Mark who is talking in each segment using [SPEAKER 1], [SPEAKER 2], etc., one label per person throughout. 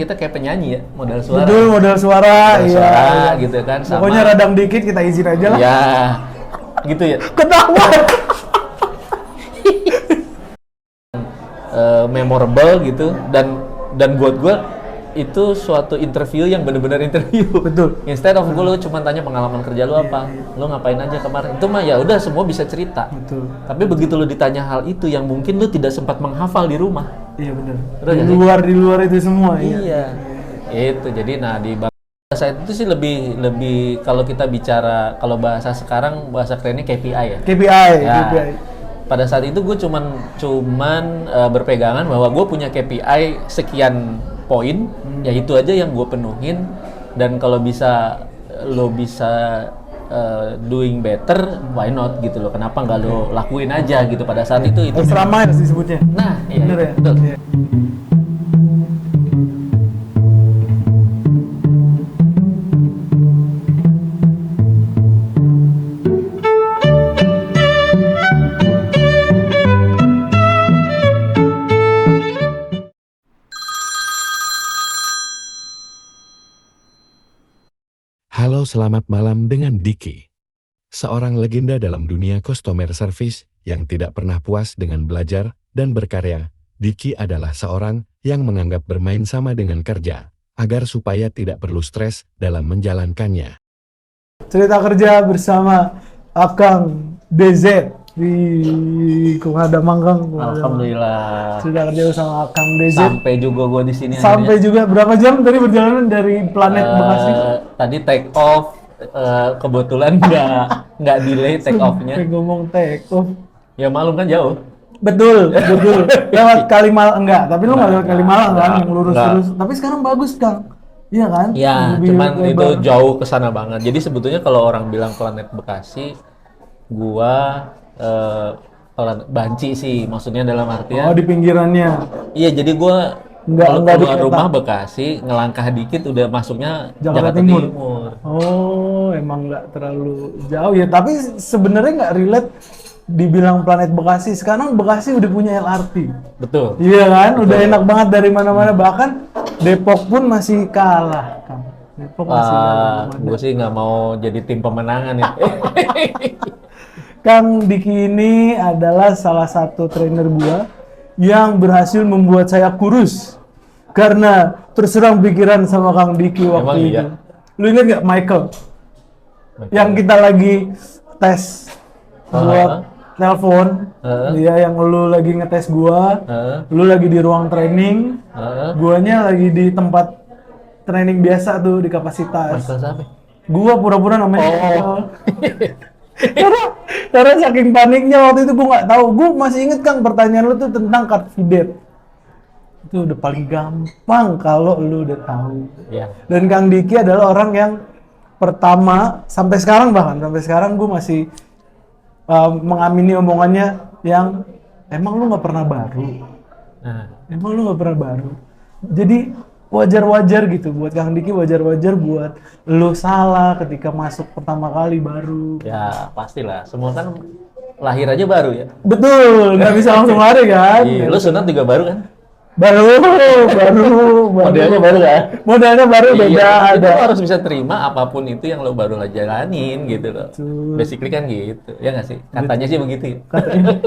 [SPEAKER 1] Kita kayak penyanyi ya, modal suara.
[SPEAKER 2] Betul, modal suara,
[SPEAKER 1] Modal
[SPEAKER 2] iya.
[SPEAKER 1] suara
[SPEAKER 2] Iya.
[SPEAKER 1] gitu kan. Sama,
[SPEAKER 2] Pokoknya radang dikit kita izin aja lah.
[SPEAKER 1] ya, gitu ya.
[SPEAKER 2] Ketawa.
[SPEAKER 1] Memorable gitu dan buat gue itu suatu interview yang benar-benar interview.
[SPEAKER 2] Betul.
[SPEAKER 1] Instead of gue lu cuma tanya pengalaman kerja lu apa, lu ngapain aja kemarin. Itu mah ya udah semua bisa cerita.
[SPEAKER 2] Betul.
[SPEAKER 1] Tapi begitu lu ditanya hal itu yang mungkin lu tidak sempat menghafal di rumah.
[SPEAKER 2] Iya benar.
[SPEAKER 1] Betul nggak sih?
[SPEAKER 2] Di luar itu semua.
[SPEAKER 1] Iya. Itu jadi di bahasa itu sih lebih kalau kita bicara kalau bahasa sekarang bahasa kerennya KPI ya.
[SPEAKER 2] KPI,
[SPEAKER 1] Ya.
[SPEAKER 2] KPI.
[SPEAKER 1] Pada saat itu gue cuman berpegangan bahwa gue punya KPI sekian poin, ya itu aja yang gue penuhin. Dan kalau lo bisa doing better, why not gitu loh. Kenapa nggak lo lakuin aja gitu pada saat itu.
[SPEAKER 2] Extra miles disebutnya.
[SPEAKER 1] Nah, iya,
[SPEAKER 2] Bener ya?
[SPEAKER 1] betul.
[SPEAKER 2] Iya.
[SPEAKER 3] Halo, selamat malam dengan Diki. Seorang legenda dalam dunia customer service yang tidak pernah puas dengan belajar dan berkarya. Diki adalah seorang yang menganggap bermain sama dengan kerja, agar supaya tidak perlu stres dalam menjalankannya.
[SPEAKER 2] Cerita kerja bersama Akang DZ di Kungada Manggang.
[SPEAKER 1] Alhamdulillah.
[SPEAKER 2] Cerita kerja bersama Akang DZ.
[SPEAKER 1] Sampai juga gue di sini.
[SPEAKER 2] Sampai juga berapa jam tadi perjalanan dari Planet Bekasi?
[SPEAKER 1] Tadi take off, kebetulan nggak delay take off-nya.
[SPEAKER 2] Sampai ngomong take off.
[SPEAKER 1] Ya malum kan jauh.
[SPEAKER 2] Betul. Lewat Kalimalang enggak, tapi lu nggak lewat Kalimalang kan, yang lurus
[SPEAKER 1] enggak.
[SPEAKER 2] terus. Tapi sekarang bagus, Kang. Iya kan?
[SPEAKER 1] Ya,
[SPEAKER 2] Lebih
[SPEAKER 1] cuman
[SPEAKER 2] lebar.
[SPEAKER 1] itu jauh ke sana banget. Jadi sebetulnya kalau orang bilang Planet Bekasi, gua banci sih, maksudnya dalam
[SPEAKER 2] Oh,
[SPEAKER 1] artian.
[SPEAKER 2] di pinggirannya.
[SPEAKER 1] Iya, jadi gua kalau
[SPEAKER 2] Enggak di
[SPEAKER 1] keluar
[SPEAKER 2] kota.
[SPEAKER 1] rumah Bekasi, ngelangkah dikit udah masuknya
[SPEAKER 2] Jakarta
[SPEAKER 1] Jakarta
[SPEAKER 2] Timur.
[SPEAKER 1] Timur.
[SPEAKER 2] Oh, emang nggak terlalu jauh ya. Tapi sebenarnya nggak relate dibilang Planet Bekasi. Sekarang Bekasi udah punya LRT.
[SPEAKER 1] Betul.
[SPEAKER 2] Iya kan? Udah enak banget dari mana-mana. Bahkan Depok pun masih kalah, Kang. Depok masih kalah.
[SPEAKER 1] Gue sih nggak mau jadi tim pemenangan ya.
[SPEAKER 2] Kang Diki ini adalah salah satu trainer gua yang berhasil membuat saya kurus karena terserang pikiran sama Kang Diki waktu
[SPEAKER 1] Emang
[SPEAKER 2] itu.
[SPEAKER 1] iya?
[SPEAKER 2] Lu ingat nggak Michael? Yang kita lagi tes buat telepon, dia yang lu lagi ngetes gua, lu lagi di ruang training, guanya lagi di tempat training biasa tuh di kapasitas.
[SPEAKER 1] Michael siapa?
[SPEAKER 2] Gua pura-pura namanya
[SPEAKER 1] Oh.
[SPEAKER 2] Michael. karena saking paniknya waktu itu gue nggak tahu. Gue masih inget Kang pertanyaan lu tuh tentang Cartvidet. Itu udah paling gampang kalau lu udah tahu.
[SPEAKER 1] Ya.
[SPEAKER 2] Dan Kang Diki adalah orang yang pertama sampai sekarang gue masih mengamini omongannya yang emang lu nggak pernah baru.
[SPEAKER 1] Nah,
[SPEAKER 2] Emang lu nggak pernah baru. Jadi wajar-wajar gitu buat Kang Diki, wajar-wajar buat lu salah ketika masuk pertama kali baru.
[SPEAKER 1] ya pastilah. Semua kan lahir aja baru ya.
[SPEAKER 2] Betul, nggak bisa langsung lari kan?
[SPEAKER 1] Iya, lu sunat juga baru kan?
[SPEAKER 2] Baru.
[SPEAKER 1] Modelnya baru kan?
[SPEAKER 2] Modalnya baru beda
[SPEAKER 1] Iya, itu
[SPEAKER 2] ada.
[SPEAKER 1] lo harus bisa terima apapun itu yang lo baru jalanin gitu loh.
[SPEAKER 2] Betul.
[SPEAKER 1] Basically kan gitu, ya nggak sih? Katanya sih begitu ya.
[SPEAKER 2] Katanya.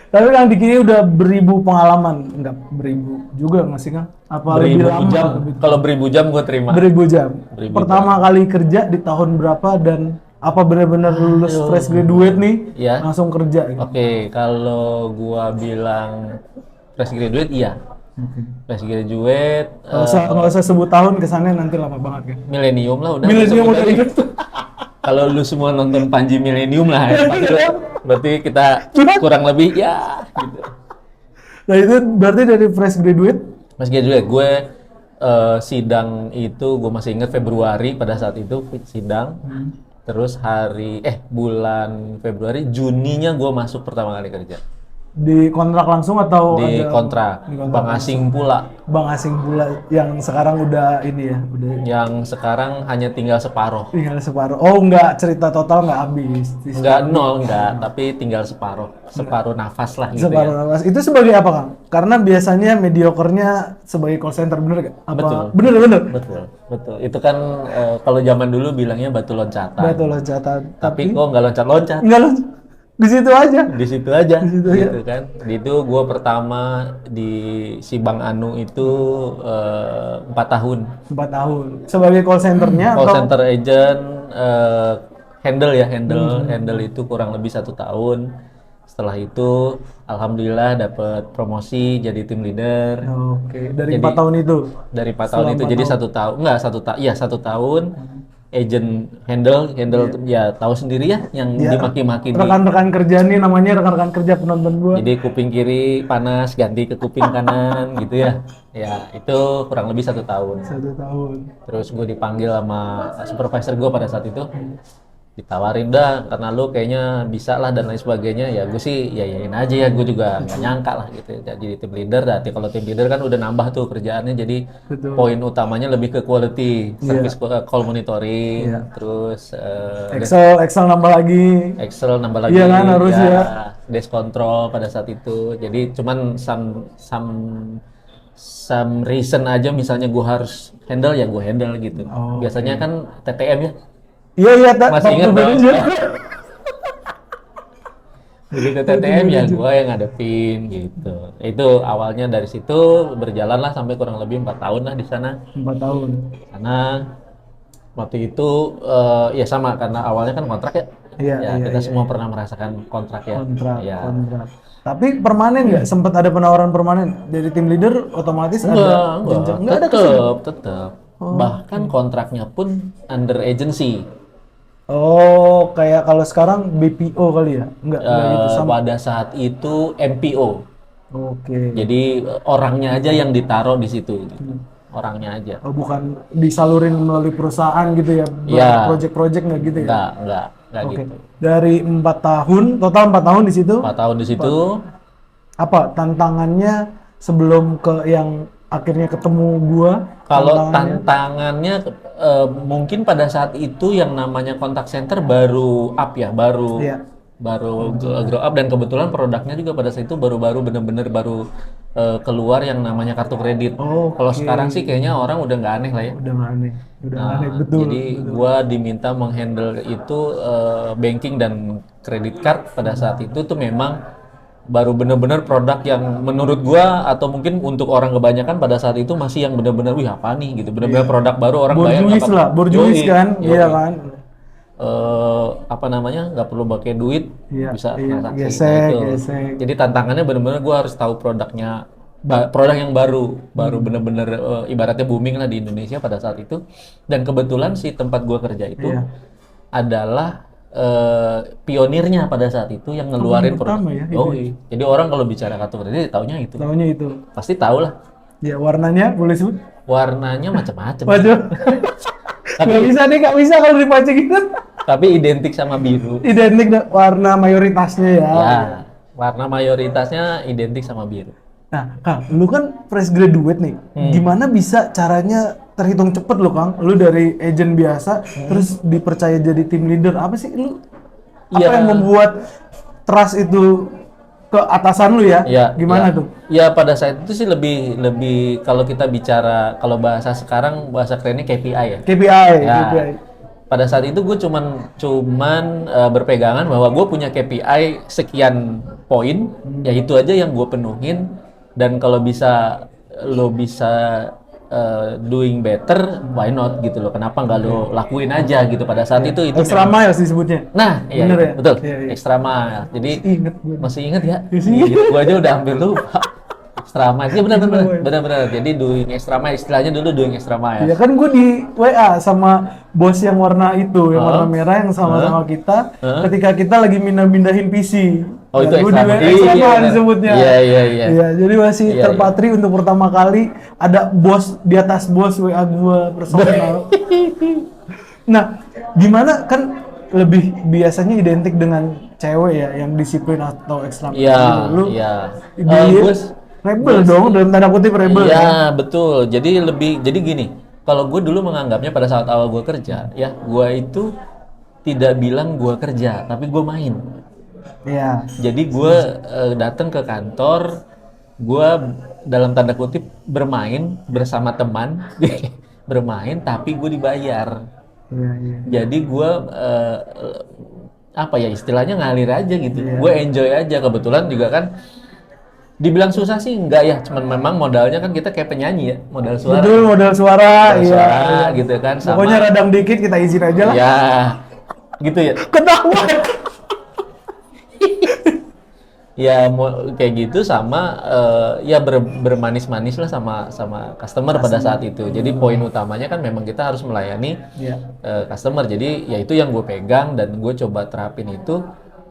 [SPEAKER 2] Tapi Kang Diki ini udah beribu pengalaman, enggak beribu juga nggak sih Kang? Apa lebih
[SPEAKER 1] Beribu
[SPEAKER 2] lama?
[SPEAKER 1] jam, kalau beribu jam gue terima.
[SPEAKER 2] Beribu jam.
[SPEAKER 1] Beribu
[SPEAKER 2] Pertama kali kerja di tahun berapa dan apa benar-benar lulus fresh graduate nih
[SPEAKER 1] Iya.
[SPEAKER 2] langsung kerja gitu?
[SPEAKER 1] Oke, kalau gua bilang fresh graduate, iya. Fresh graduate,
[SPEAKER 2] Nggak usah sebut tahun, kesannya nanti lama banget kan?
[SPEAKER 1] milenium lah udah.
[SPEAKER 2] Milenium
[SPEAKER 1] sebut
[SPEAKER 2] udah
[SPEAKER 1] aja.
[SPEAKER 2] gitu.
[SPEAKER 1] Kalau lu semua nonton Panji Milenium lah, ya. Berarti kita kurang lebih ya gitu.
[SPEAKER 2] Nah itu berarti dari fresh graduate.
[SPEAKER 1] Mas graduate, gue sidang itu gue masih ingat Februari pada saat itu sidang. Terus bulan Februari, Juninya gue masuk pertama kali kerja.
[SPEAKER 2] Di kontrak langsung atau
[SPEAKER 1] Di
[SPEAKER 2] ada
[SPEAKER 1] kontrak,
[SPEAKER 2] di kontrak
[SPEAKER 1] bank asing pula.
[SPEAKER 2] Bank asing pula yang sekarang udah ini ya, udah
[SPEAKER 1] Yang sekarang hanya tinggal separuh.
[SPEAKER 2] tinggal separuh. Oh, nggak, cerita total nggak habis.
[SPEAKER 1] Enggak nol, enggak, tapi tinggal separuh nafas lah gitu
[SPEAKER 2] Separuh
[SPEAKER 1] ya.
[SPEAKER 2] nafas. Itu sebagai apa, Kang? Karena biasanya mediokernya sebagai call center, bener gak? Apa?
[SPEAKER 1] Betul.
[SPEAKER 2] Bener.
[SPEAKER 1] Betul. Itu kan kalau zaman dulu bilangnya batu loncatan.
[SPEAKER 2] Betul loncatan.
[SPEAKER 1] Tapi kok nggak loncat-loncat?
[SPEAKER 2] Nggak loncat. Di situ aja.
[SPEAKER 1] Di situ aja,
[SPEAKER 2] Di situ
[SPEAKER 1] gitu kan. Itu gue pertama di si Bang Anu itu 4 tahun.
[SPEAKER 2] 4 tahun. Sebagai call centernya
[SPEAKER 1] Call
[SPEAKER 2] atau?
[SPEAKER 1] center agent, handle itu kurang lebih 1 tahun. Setelah itu, alhamdulillah dapat promosi jadi tim leader.
[SPEAKER 2] Oke, dari
[SPEAKER 1] Jadi,
[SPEAKER 2] 4 tahun itu.
[SPEAKER 1] Dari 4
[SPEAKER 2] Setelah
[SPEAKER 1] tahun itu
[SPEAKER 2] 4
[SPEAKER 1] jadi
[SPEAKER 2] tahun.
[SPEAKER 1] 1 tahun, enggak 1 tahun. Agent handle ya tahu sendiri ya yang
[SPEAKER 2] Ya,
[SPEAKER 1] dimaki-maki di.
[SPEAKER 2] rekan-rekan kerja nih, namanya rekan-rekan kerja penonton gua.
[SPEAKER 1] Jadi kuping kiri panas ganti ke kuping kanan gitu ya. Ya itu kurang lebih 1 tahun.
[SPEAKER 2] 1 tahun.
[SPEAKER 1] Terus gue dipanggil sama supervisor gue pada saat itu, ditawarin dah karena lu kayaknya bisa lah dan lain sebagainya. Ya gue sih yain aja ya, gue juga nggak nyangka lah gitu. Jadi tim leader, berarti kalau tim leader kan udah nambah tuh kerjaannya. Jadi
[SPEAKER 2] Betul.
[SPEAKER 1] poin utamanya lebih ke quality, service call monitoring, terus
[SPEAKER 2] Excel nambah lagi.
[SPEAKER 1] Excel nambah lagi,
[SPEAKER 2] Iya kan, harus ya.
[SPEAKER 1] desk control pada saat itu. Jadi cuman some reason aja, misalnya gue harus handle ya gue handle gitu. Biasanya kan TTM ya.
[SPEAKER 2] Iya,
[SPEAKER 1] Masih ingat dong?
[SPEAKER 2] manager.
[SPEAKER 1] Begitu TTM ya gue yang ngadepin gitu. Itu awalnya dari situ berjalan lah sampai kurang lebih 4 tahun lah di sana.
[SPEAKER 2] 4 tahun.
[SPEAKER 1] Karena waktu itu ya sama karena awalnya kan kontrak ya.
[SPEAKER 2] Iya,
[SPEAKER 1] Kita semua pernah merasakan kontrak ya.
[SPEAKER 2] Kontrak.
[SPEAKER 1] Ya.
[SPEAKER 2] Tapi permanen nggak? Sempat ada penawaran permanen dari tim leader, otomatis ada jenjang? Nggak ada
[SPEAKER 1] tetap. Bahkan kontraknya pun under agency.
[SPEAKER 2] Oh, kayak kalau sekarang BPO kali ya? Nggak gitu sama.
[SPEAKER 1] Pada saat itu MPO.
[SPEAKER 2] Oke.
[SPEAKER 1] Jadi orangnya aja yang ditaruh di situ. Gitu. Orangnya aja.
[SPEAKER 2] Oh, bukan disalurin melalui perusahaan gitu ya?
[SPEAKER 1] Iya.
[SPEAKER 2] Project-project nggak gitu ya?
[SPEAKER 1] Enggak
[SPEAKER 2] Oke.
[SPEAKER 1] gitu.
[SPEAKER 2] Dari 4 tahun, total 4 tahun di situ.
[SPEAKER 1] 4 tahun di situ.
[SPEAKER 2] Apa tantangannya sebelum ke yang akhirnya ketemu gua?
[SPEAKER 1] Kalau tantangannya mungkin pada saat itu yang namanya contact center baru up ya, baru grow up, dan kebetulan produknya juga pada saat itu baru-baru bener-bener baru keluar yang namanya kartu kredit. Kalau sekarang sih kayaknya orang udah nggak aneh lah ya.
[SPEAKER 2] Udah nggak aneh, betul.
[SPEAKER 1] Jadi gua diminta menghandle itu banking dan credit card pada saat itu tuh memang baru bener-bener produk yang menurut gua atau mungkin untuk orang kebanyakan pada saat itu masih yang bener-bener wih apa nih gitu, bener-bener produk baru, orang bayar
[SPEAKER 2] borjuis kan, iya kan.
[SPEAKER 1] Apa namanya, nggak perlu pakai duit, bisa transaksi.
[SPEAKER 2] Gesek.
[SPEAKER 1] Jadi tantangannya bener-bener gua harus tahu produknya, produk yang baru bener-bener ibaratnya booming lah di Indonesia pada saat itu. Dan kebetulan si tempat gua kerja itu adalah pionirnya pada saat itu yang ngeluarin produk.
[SPEAKER 2] Ya,
[SPEAKER 1] jadi orang kalau bicara kartu kredit taunya itu. Pasti tahu lah.
[SPEAKER 2] Ya, warnanya boleh sebut?
[SPEAKER 1] Warnanya macam-macam.
[SPEAKER 2] Nggak bisa kalau dipancing gitu.
[SPEAKER 1] Tapi identik sama biru.
[SPEAKER 2] Identik warna mayoritasnya ya.
[SPEAKER 1] Ya, warna mayoritasnya identik sama biru.
[SPEAKER 2] Nah, Kang, lu kan fresh graduate nih. Gimana bisa caranya terhitung cepet lo, Kang? Lu dari agent biasa, terus dipercaya jadi tim leader. Apa sih lu? Apa yang membuat trust itu ke atasan lu ya? Gimana tuh?
[SPEAKER 1] Ya pada saat itu sih lebih kalau kita bicara, kalau bahasa sekarang, bahasa kerennya KPI ya.
[SPEAKER 2] KPI.
[SPEAKER 1] Pada saat itu gue cuman berpegangan bahwa gue punya KPI sekian poin, ya itu aja yang gue penuhin. Dan kalau lo bisa doing better, why not gitu loh? Kenapa nggak lo lakuin aja gitu pada saat itu
[SPEAKER 2] extra mile disebutnya.
[SPEAKER 1] Nah, iya,
[SPEAKER 2] bener ya?
[SPEAKER 1] Betul. Extra mile. Jadi masih inget ya? Gue aja udah hampir lupa. Extra mile, sih benar. Jadi doing extra mile, istilahnya dulu doing extra mile.
[SPEAKER 2] Ya kan gue di WA sama bos yang warna itu, yang warna merah yang sama-sama kita, ketika kita lagi mindahin PC.
[SPEAKER 1] Oh, itu
[SPEAKER 2] extra mile disebutnya.
[SPEAKER 1] Iya.
[SPEAKER 2] Jadi masih terpatri untuk pertama kali ada bos di atas bos WA gue personal. Nah, gimana kan lebih biasanya identik dengan cewek ya yang disiplin atau ekstra.
[SPEAKER 1] Iya,
[SPEAKER 2] lu
[SPEAKER 1] iya.
[SPEAKER 2] dia rebel dong, dalam tanda kutip rebel.
[SPEAKER 1] Iya, betul. Jadi gini, kalau gue dulu menganggapnya pada saat awal gue kerja, ya gue itu tidak bilang gue kerja, tapi gue main.
[SPEAKER 2] Iya.
[SPEAKER 1] Jadi gue datang ke kantor, gue dalam tanda kutip bermain bersama teman, bermain tapi gue dibayar.
[SPEAKER 2] Iya, iya.
[SPEAKER 1] Jadi gue apa ya istilahnya ngalir aja gitu.
[SPEAKER 2] Iya.
[SPEAKER 1] Gue enjoy aja. Kebetulan juga kan dibilang susah sih enggak ya, cuman memang modalnya kan kita kayak penyanyi ya, modal suara.
[SPEAKER 2] Betul, modal suara,
[SPEAKER 1] Modal
[SPEAKER 2] iya.
[SPEAKER 1] suara,
[SPEAKER 2] Iya.
[SPEAKER 1] gitu kan. Sama,
[SPEAKER 2] Pokoknya radang dikit kita izin aja lah.
[SPEAKER 1] ya, gitu ya.
[SPEAKER 2] Ketawa.
[SPEAKER 1] Ya kayak gitu sama ya bermanis-manis lah sama customer pada saat itu. Jadi poin utamanya kan memang kita harus melayani
[SPEAKER 2] Iya.
[SPEAKER 1] customer. Jadi ya itu yang gue pegang dan gue coba terapin itu.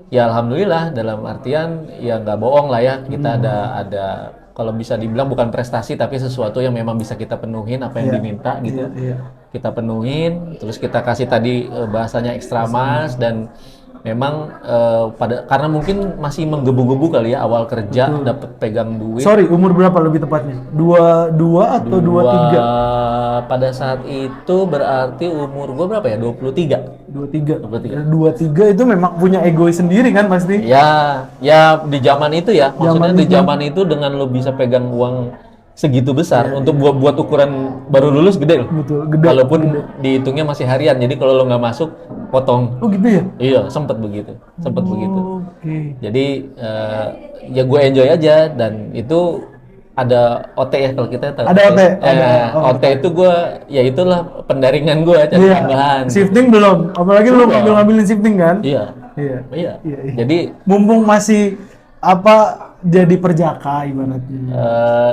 [SPEAKER 1] Ya alhamdulillah dalam artian ya nggak bohong lah ya, kita ada kalau bisa dibilang bukan prestasi tapi sesuatu yang memang bisa kita penuhin apa yang
[SPEAKER 2] Iya.
[SPEAKER 1] diminta gitu.
[SPEAKER 2] Iya.
[SPEAKER 1] Kita penuhin, terus kita kasih tadi bahasanya ekstra mas dan memang karena mungkin masih menggebu-gebu kali ya awal kerja dapat pegang duit.
[SPEAKER 2] Sorry, umur berapa lebih tepatnya? 22 atau 23?
[SPEAKER 1] Pada saat itu berarti umur gue berapa ya? 23.
[SPEAKER 2] 23 itu memang punya egois sendiri kan pasti?
[SPEAKER 1] Ya di zaman itu ya, maksudnya di zaman itu dengan lo bisa pegang uang segitu besar untuk buat ukuran baru lulus gede loh.
[SPEAKER 2] Betul, gede.
[SPEAKER 1] Walaupun dihitungnya masih harian, jadi kalau lo nggak masuk potong.
[SPEAKER 2] Oh gitu ya?
[SPEAKER 1] Iya, sempat begitu.
[SPEAKER 2] Oke.
[SPEAKER 1] Jadi ya gue enjoy aja dan itu ada OT ya kalau kita tahu.
[SPEAKER 2] Ada OT.
[SPEAKER 1] OT itu gue ya itulah pendaringan gue cari
[SPEAKER 2] Iya.
[SPEAKER 1] tambahan.
[SPEAKER 2] Shifting belum, apalagi lu ngambilin shifting kan?
[SPEAKER 1] Iya.
[SPEAKER 2] Iya.
[SPEAKER 1] Jadi
[SPEAKER 2] Mumpung masih jadi perjaka ibaratnya.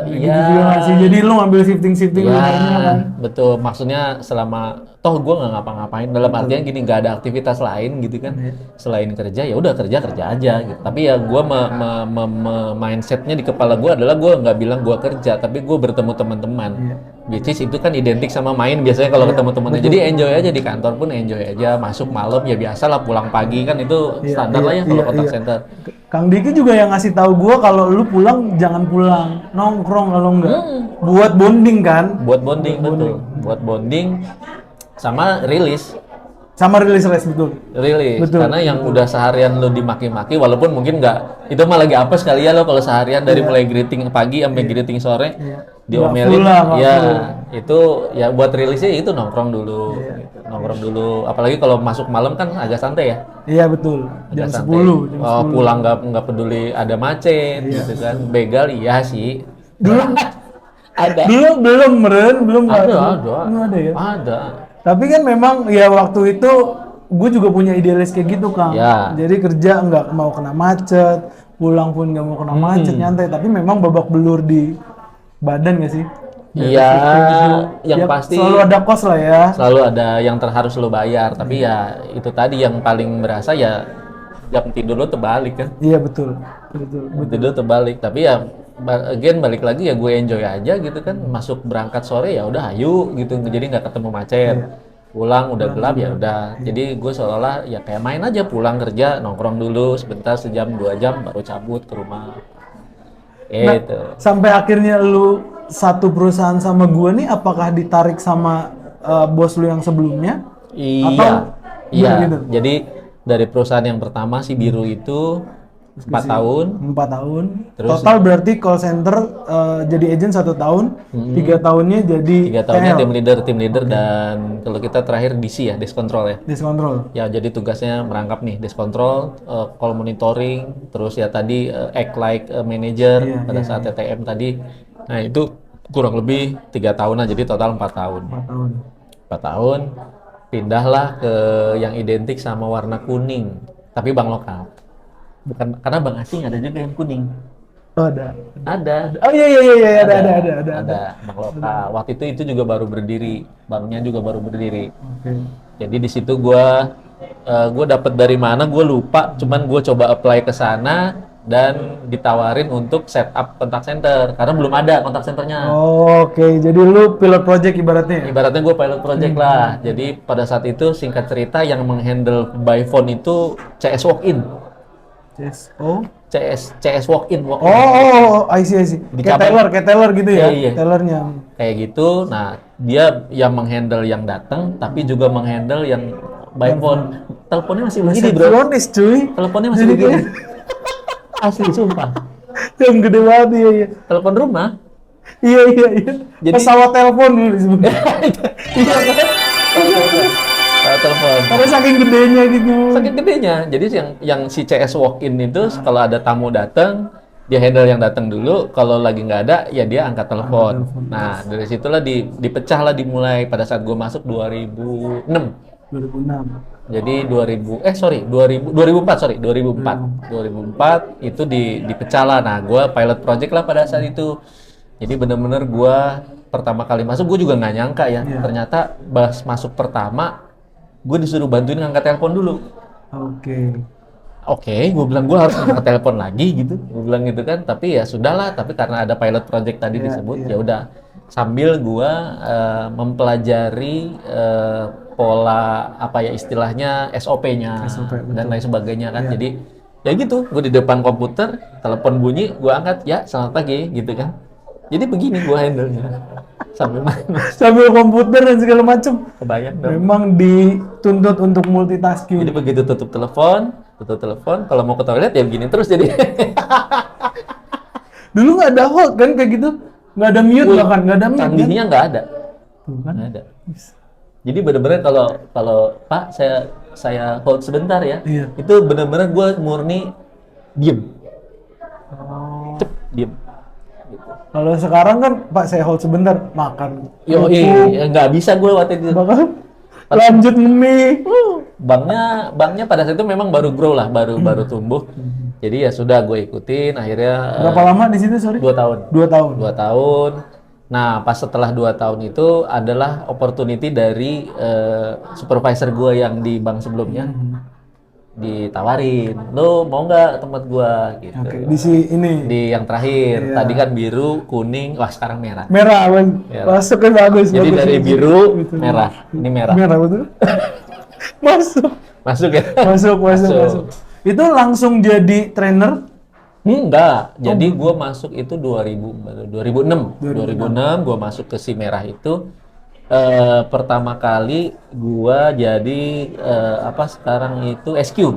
[SPEAKER 1] iya.
[SPEAKER 2] Gitu juga nggak sih? Jadi lu ngambil shifting lainnya kan?
[SPEAKER 1] Betul. Maksudnya selama toh gue nggak ngapa-ngapain dalam artian gini nggak ada aktivitas lain gitu kan selain kerja ya udah kerja aja gitu. Tapi ya gue mindsetnya di kepala gue adalah gue nggak bilang gue kerja tapi gue bertemu teman-teman. Which is itu kan identik sama main biasanya kalau ketemu temannya. Jadi enjoy aja di kantor pun enjoy aja. Masuk malam ya biasa lah pulang pagi kan itu standar lah ya kalau contact center.
[SPEAKER 2] Kang Diki juga yang ngasih tahu gua kalau lu pulang jangan pulang nongkrong kalau enggak buat bonding kan?
[SPEAKER 1] Buat bonding betul. Buat bonding sama rilis.
[SPEAKER 2] Sama rilis betul.
[SPEAKER 1] Karena yang udah seharian lo dimaki-maki walaupun mungkin nggak itu mah lagi apa sekali ya lo kalau seharian dari mulai greeting pagi sampai greeting sore diomelin ya itu ya buat rilisnya itu nongkrong dulu gitu. Nongkrong dulu apalagi kalau masuk malam kan agak santai ya.
[SPEAKER 2] Iya betul. Jam 10.
[SPEAKER 1] Pulang nggak peduli ada macet gitu kan. Begal iya sih.
[SPEAKER 2] Dulu
[SPEAKER 1] ada.
[SPEAKER 2] Belum ada ya.
[SPEAKER 1] Ada.
[SPEAKER 2] Tapi kan memang ya waktu itu gue juga punya idealis kayak gitu Kang.
[SPEAKER 1] Ya.
[SPEAKER 2] Jadi kerja nggak mau kena macet, pulang pun nggak mau kena macet, nyantai. Tapi memang babak belur di badan nggak sih?
[SPEAKER 1] Iya, yang pasti
[SPEAKER 2] selalu ada kos lah ya.
[SPEAKER 1] Selalu ada yang harus lo bayar, tapi ya itu tadi yang paling berasa ya jam tidur lo terbalik kan.
[SPEAKER 2] Iya betul.
[SPEAKER 1] Tidur terbalik, tapi ya again balik lagi ya gue enjoy aja gitu kan. Masuk berangkat sore ya udah ayo gitu, jadi nggak ketemu macet. Pulang udah gelap ya udah. Jadi gue seolah-olah ya kayak main aja, pulang kerja nongkrong dulu sebentar sejam 2 jam baru cabut ke rumah. Gitu.
[SPEAKER 2] Sampai akhirnya lu satu perusahaan sama gue nih, apakah ditarik sama bos lu yang sebelumnya?
[SPEAKER 1] Iya.
[SPEAKER 2] Gitu?
[SPEAKER 1] Jadi dari perusahaan yang pertama si biru itu 4 tahun.
[SPEAKER 2] 4 tahun.
[SPEAKER 1] Terus,
[SPEAKER 2] total berarti call center jadi agent 1 tahun, 3 tahunnya jadi
[SPEAKER 1] 3 tahunnya tim leader dan kalau kita terakhir DC ya, desk control ya.
[SPEAKER 2] Desk control.
[SPEAKER 1] Ya jadi tugasnya merangkap nih desk control, call monitoring, terus ya tadi act like manager pada saat TTM tadi. Nah itu kurang lebih 3 tahunan, jadi total 4 tahun. 4 tahun, pindahlah ke yang identik sama warna kuning, tapi bank lokal. Bukan karena bank asing ada juga yang kuning.
[SPEAKER 2] Oh, ada. Oh iya ada.
[SPEAKER 1] Bank lokal. Waktu itu juga baru berdiri, banknya juga baru berdiri. Jadi di situ gue dapat dari mana gue lupa, cuman gue coba apply ke sana dan ditawarin untuk setup contact center karena belum ada contact centernya.
[SPEAKER 2] Oke, jadi lu pilot project ibaratnya?
[SPEAKER 1] Ibaratnya gue pilot project lah. Jadi pada saat itu singkat cerita yang menghandle by phone itu CS Walk-in.
[SPEAKER 2] CSO.
[SPEAKER 1] CS walk-in.
[SPEAKER 2] I see.
[SPEAKER 1] Di
[SPEAKER 2] Kayak
[SPEAKER 1] cabang.
[SPEAKER 2] Teller gitu ya?
[SPEAKER 1] Iya.
[SPEAKER 2] Tellernya.
[SPEAKER 1] Kayak gitu. Nah, dia yang menghandle yang datang, tapi juga menghandle yang by phone. Teleponnya masih begini, bro.
[SPEAKER 2] Resepsionis, cuy.
[SPEAKER 1] Teleponnya masih
[SPEAKER 2] Jadi
[SPEAKER 1] begini. Asli, sumpah.
[SPEAKER 2] yang gede banget, iya.
[SPEAKER 1] Telepon rumah.
[SPEAKER 2] Iya.
[SPEAKER 1] Jadi-
[SPEAKER 2] Pesawat telepon dulu disebutnya.
[SPEAKER 1] Iya, telepon.
[SPEAKER 2] Karena saking gedenya gitu.
[SPEAKER 1] Saking gedenya. Jadi yang si CS walk-in itu kalau ada tamu datang, dia handle yang datang dulu. Kalau lagi nggak ada, ya dia angkat telepon. Nah, dari situlah dipecah lah, dimulai pada saat gue masuk 2006.
[SPEAKER 2] 2006.
[SPEAKER 1] Jadi 2004 itu dipecah lah. Nah, gue pilot project lah pada saat itu. Jadi bener-bener gue pertama kali masuk, gue juga nggak nyangka ya.
[SPEAKER 2] Iya.
[SPEAKER 1] Ternyata pas masuk pertama, gue disuruh bantuin ngangkat telepon dulu. Oke, gue bilang gue harus angkat telepon lagi gitu. Gue bilang gitu kan, tapi ya sudahlah. Tapi karena ada pilot project tadi disebut, ya udah. Sambil gue mempelajari pola apa ya istilahnya SOP-nya dan lain sebagainya kan. Jadi ya gitu, gue di depan komputer, telepon bunyi, gue angkat, ya selamat pagi gitu kan. Jadi begini gue handle-nya
[SPEAKER 2] Sambil komputer dan segala macam.
[SPEAKER 1] kebayang dong.
[SPEAKER 2] Memang dituntut untuk multitasking.
[SPEAKER 1] Jadi begitu tutup telepon, kalau mau ke toilet ya begini terus jadi.
[SPEAKER 2] Dulu nggak ada hold kan kayak gitu? Nggak ada mute bahkan, nggak ada mute kan?
[SPEAKER 1] Canggihnya nggak ada.
[SPEAKER 2] Tuh kan?
[SPEAKER 1] Nggak ada. Jadi bener-bener kalau Pak saya hold sebentar ya.
[SPEAKER 2] Iya.
[SPEAKER 1] Itu bener-bener gue murni diem. Cep, diem. Gitu.
[SPEAKER 2] Kalau sekarang kan, Pak saya hold sebentar, makan.
[SPEAKER 1] Yo, nggak bisa gue waktu itu.
[SPEAKER 2] Bahkan lanjut ngemih.
[SPEAKER 1] Banknya pada saat itu memang baru grow lah, baru tumbuh. Jadi ya sudah gue ikutin. Akhirnya
[SPEAKER 2] Berapa lama di situ, sorry?
[SPEAKER 1] 2 tahun.
[SPEAKER 2] 2 tahun.
[SPEAKER 1] 2 tahun. Nah, pas setelah 2 tahun itu adalah opportunity dari supervisor gue yang di bank sebelumnya. Ditawarin, lo mau nggak tempat gue gitu.
[SPEAKER 2] Oke, ini.
[SPEAKER 1] Di yang terakhir,
[SPEAKER 2] Iya.
[SPEAKER 1] tadi kan biru, kuning, wah sekarang merah.
[SPEAKER 2] Merah, Bang.
[SPEAKER 1] Merah.
[SPEAKER 2] Masuknya bagus.
[SPEAKER 1] Jadi
[SPEAKER 2] bagus.
[SPEAKER 1] dari biru,
[SPEAKER 2] Betul.
[SPEAKER 1] merah. Ini merah.
[SPEAKER 2] Merah, betul. Masuk.
[SPEAKER 1] Masuk ya?
[SPEAKER 2] Masuk. Itu langsung jadi trainer?
[SPEAKER 1] Enggak. Jadi gue masuk itu 2006. 2006 gue masuk ke si merah itu. Pertama kali gue jadi sekarang itu SQ,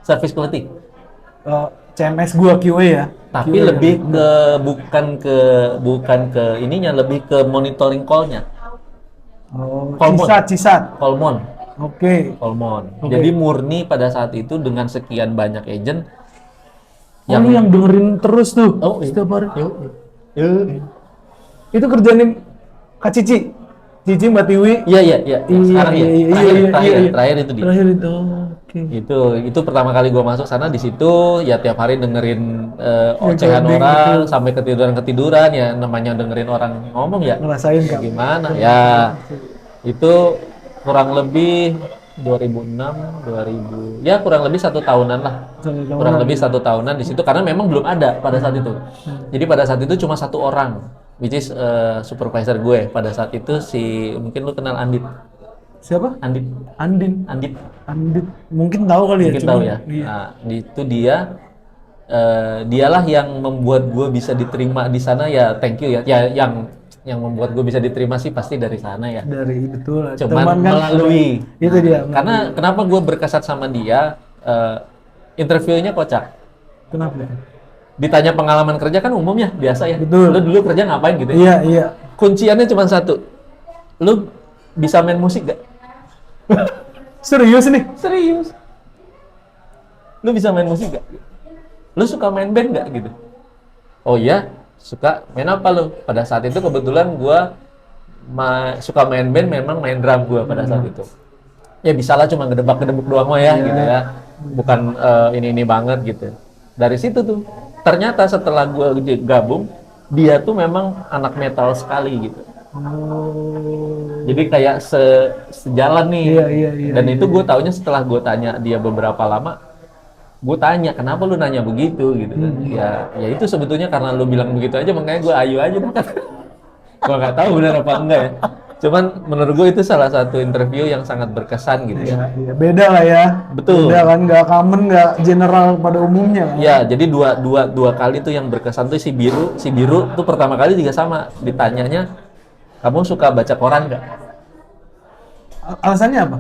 [SPEAKER 1] Service Quality.
[SPEAKER 2] CMS gua QA ya.
[SPEAKER 1] Tapi
[SPEAKER 2] QA
[SPEAKER 1] lebih ke bukan ke ininya, lebih ke monitoring call-nya. Kolmon.
[SPEAKER 2] Cisat.
[SPEAKER 1] Kolmon.
[SPEAKER 2] Oke.
[SPEAKER 1] Jadi murni pada saat itu dengan sekian banyak agent
[SPEAKER 2] Lu yang dengerin terus tuh. Setiap hari. Itu kerjaan Kak Cici. Cici Mbak Tiwi.
[SPEAKER 1] Iya. Sekarang terakhir itu dia.
[SPEAKER 2] Terakhir itu. Oke.
[SPEAKER 1] Itu pertama kali gue masuk sana, di situ ya tiap hari dengerin ocehan orang sampai ketiduran ya, namanya dengerin orang ngomong ya.
[SPEAKER 2] Ngerasain Kak.
[SPEAKER 1] Gimana ya? Itu kurang lebih 2006, 2000, ya kurang lebih 1 tahunan lah. Kurang lebih 1 tahunan di situ karena memang belum ada pada saat itu. Jadi pada saat itu cuma 1 orang, which is supervisor gue pada saat itu mungkin lu kenal Andit.
[SPEAKER 2] Siapa?
[SPEAKER 1] Andit.
[SPEAKER 2] Mungkin tahu kali ya.
[SPEAKER 1] Mungkin tahu ya.
[SPEAKER 2] Iya.
[SPEAKER 1] Nah, itu dialah yang membuat gue bisa diterima di sana ya. Thank you ya. Ya yang membuat gue bisa diterima sih pasti dari sana ya.
[SPEAKER 2] Dari betul.
[SPEAKER 1] Cuman
[SPEAKER 2] kan,
[SPEAKER 1] melalui.
[SPEAKER 2] Itu dia.
[SPEAKER 1] Karena kenapa gue berkesan sama dia? Interviewnya kocak.
[SPEAKER 2] Kenapa?
[SPEAKER 1] Ditanya pengalaman kerja kan umumnya biasa ya.
[SPEAKER 2] Betul.
[SPEAKER 1] Lu dulu kerja ngapain gitu ya?
[SPEAKER 2] Iya.
[SPEAKER 1] Kunciannya cuma satu. Lu bisa main musik gak?
[SPEAKER 2] Serius nih?
[SPEAKER 1] Serius. Lu bisa main musik gak? Lu suka main band gak gitu? Oh iya, suka. Main apa lu? Pada saat itu kebetulan gua suka main band, memang main drum gua pada saat itu. Ya bisa lah, cuma ngedebak-ngedebuk doang mah ya gitu ya. Bukan ini banget gitu. Dari situ tuh, ternyata setelah gua gabung, dia tuh memang anak metal sekali gitu. Jadi kayak sejalan nih.
[SPEAKER 2] Iya.
[SPEAKER 1] Dan itu gue taunya setelah gue tanya dia beberapa lama, gue tanya kenapa lu nanya begitu gitu kan. Ya itu sebetulnya karena lu bilang begitu aja, makanya gue ayo aja kan. Gue nggak tahu benar apa enggak ya. Cuman menurut gue itu salah satu interview yang sangat berkesan gitu ya.
[SPEAKER 2] Iya, beda lah ya.
[SPEAKER 1] Betul.
[SPEAKER 2] Beda kan, nggak common, nggak general pada umumnya kan.
[SPEAKER 1] Ya, jadi dua kali tuh yang berkesan tuh si biru tuh pertama kali juga sama ditanyanya, kamu suka baca koran nggak?
[SPEAKER 2] Alasannya apa?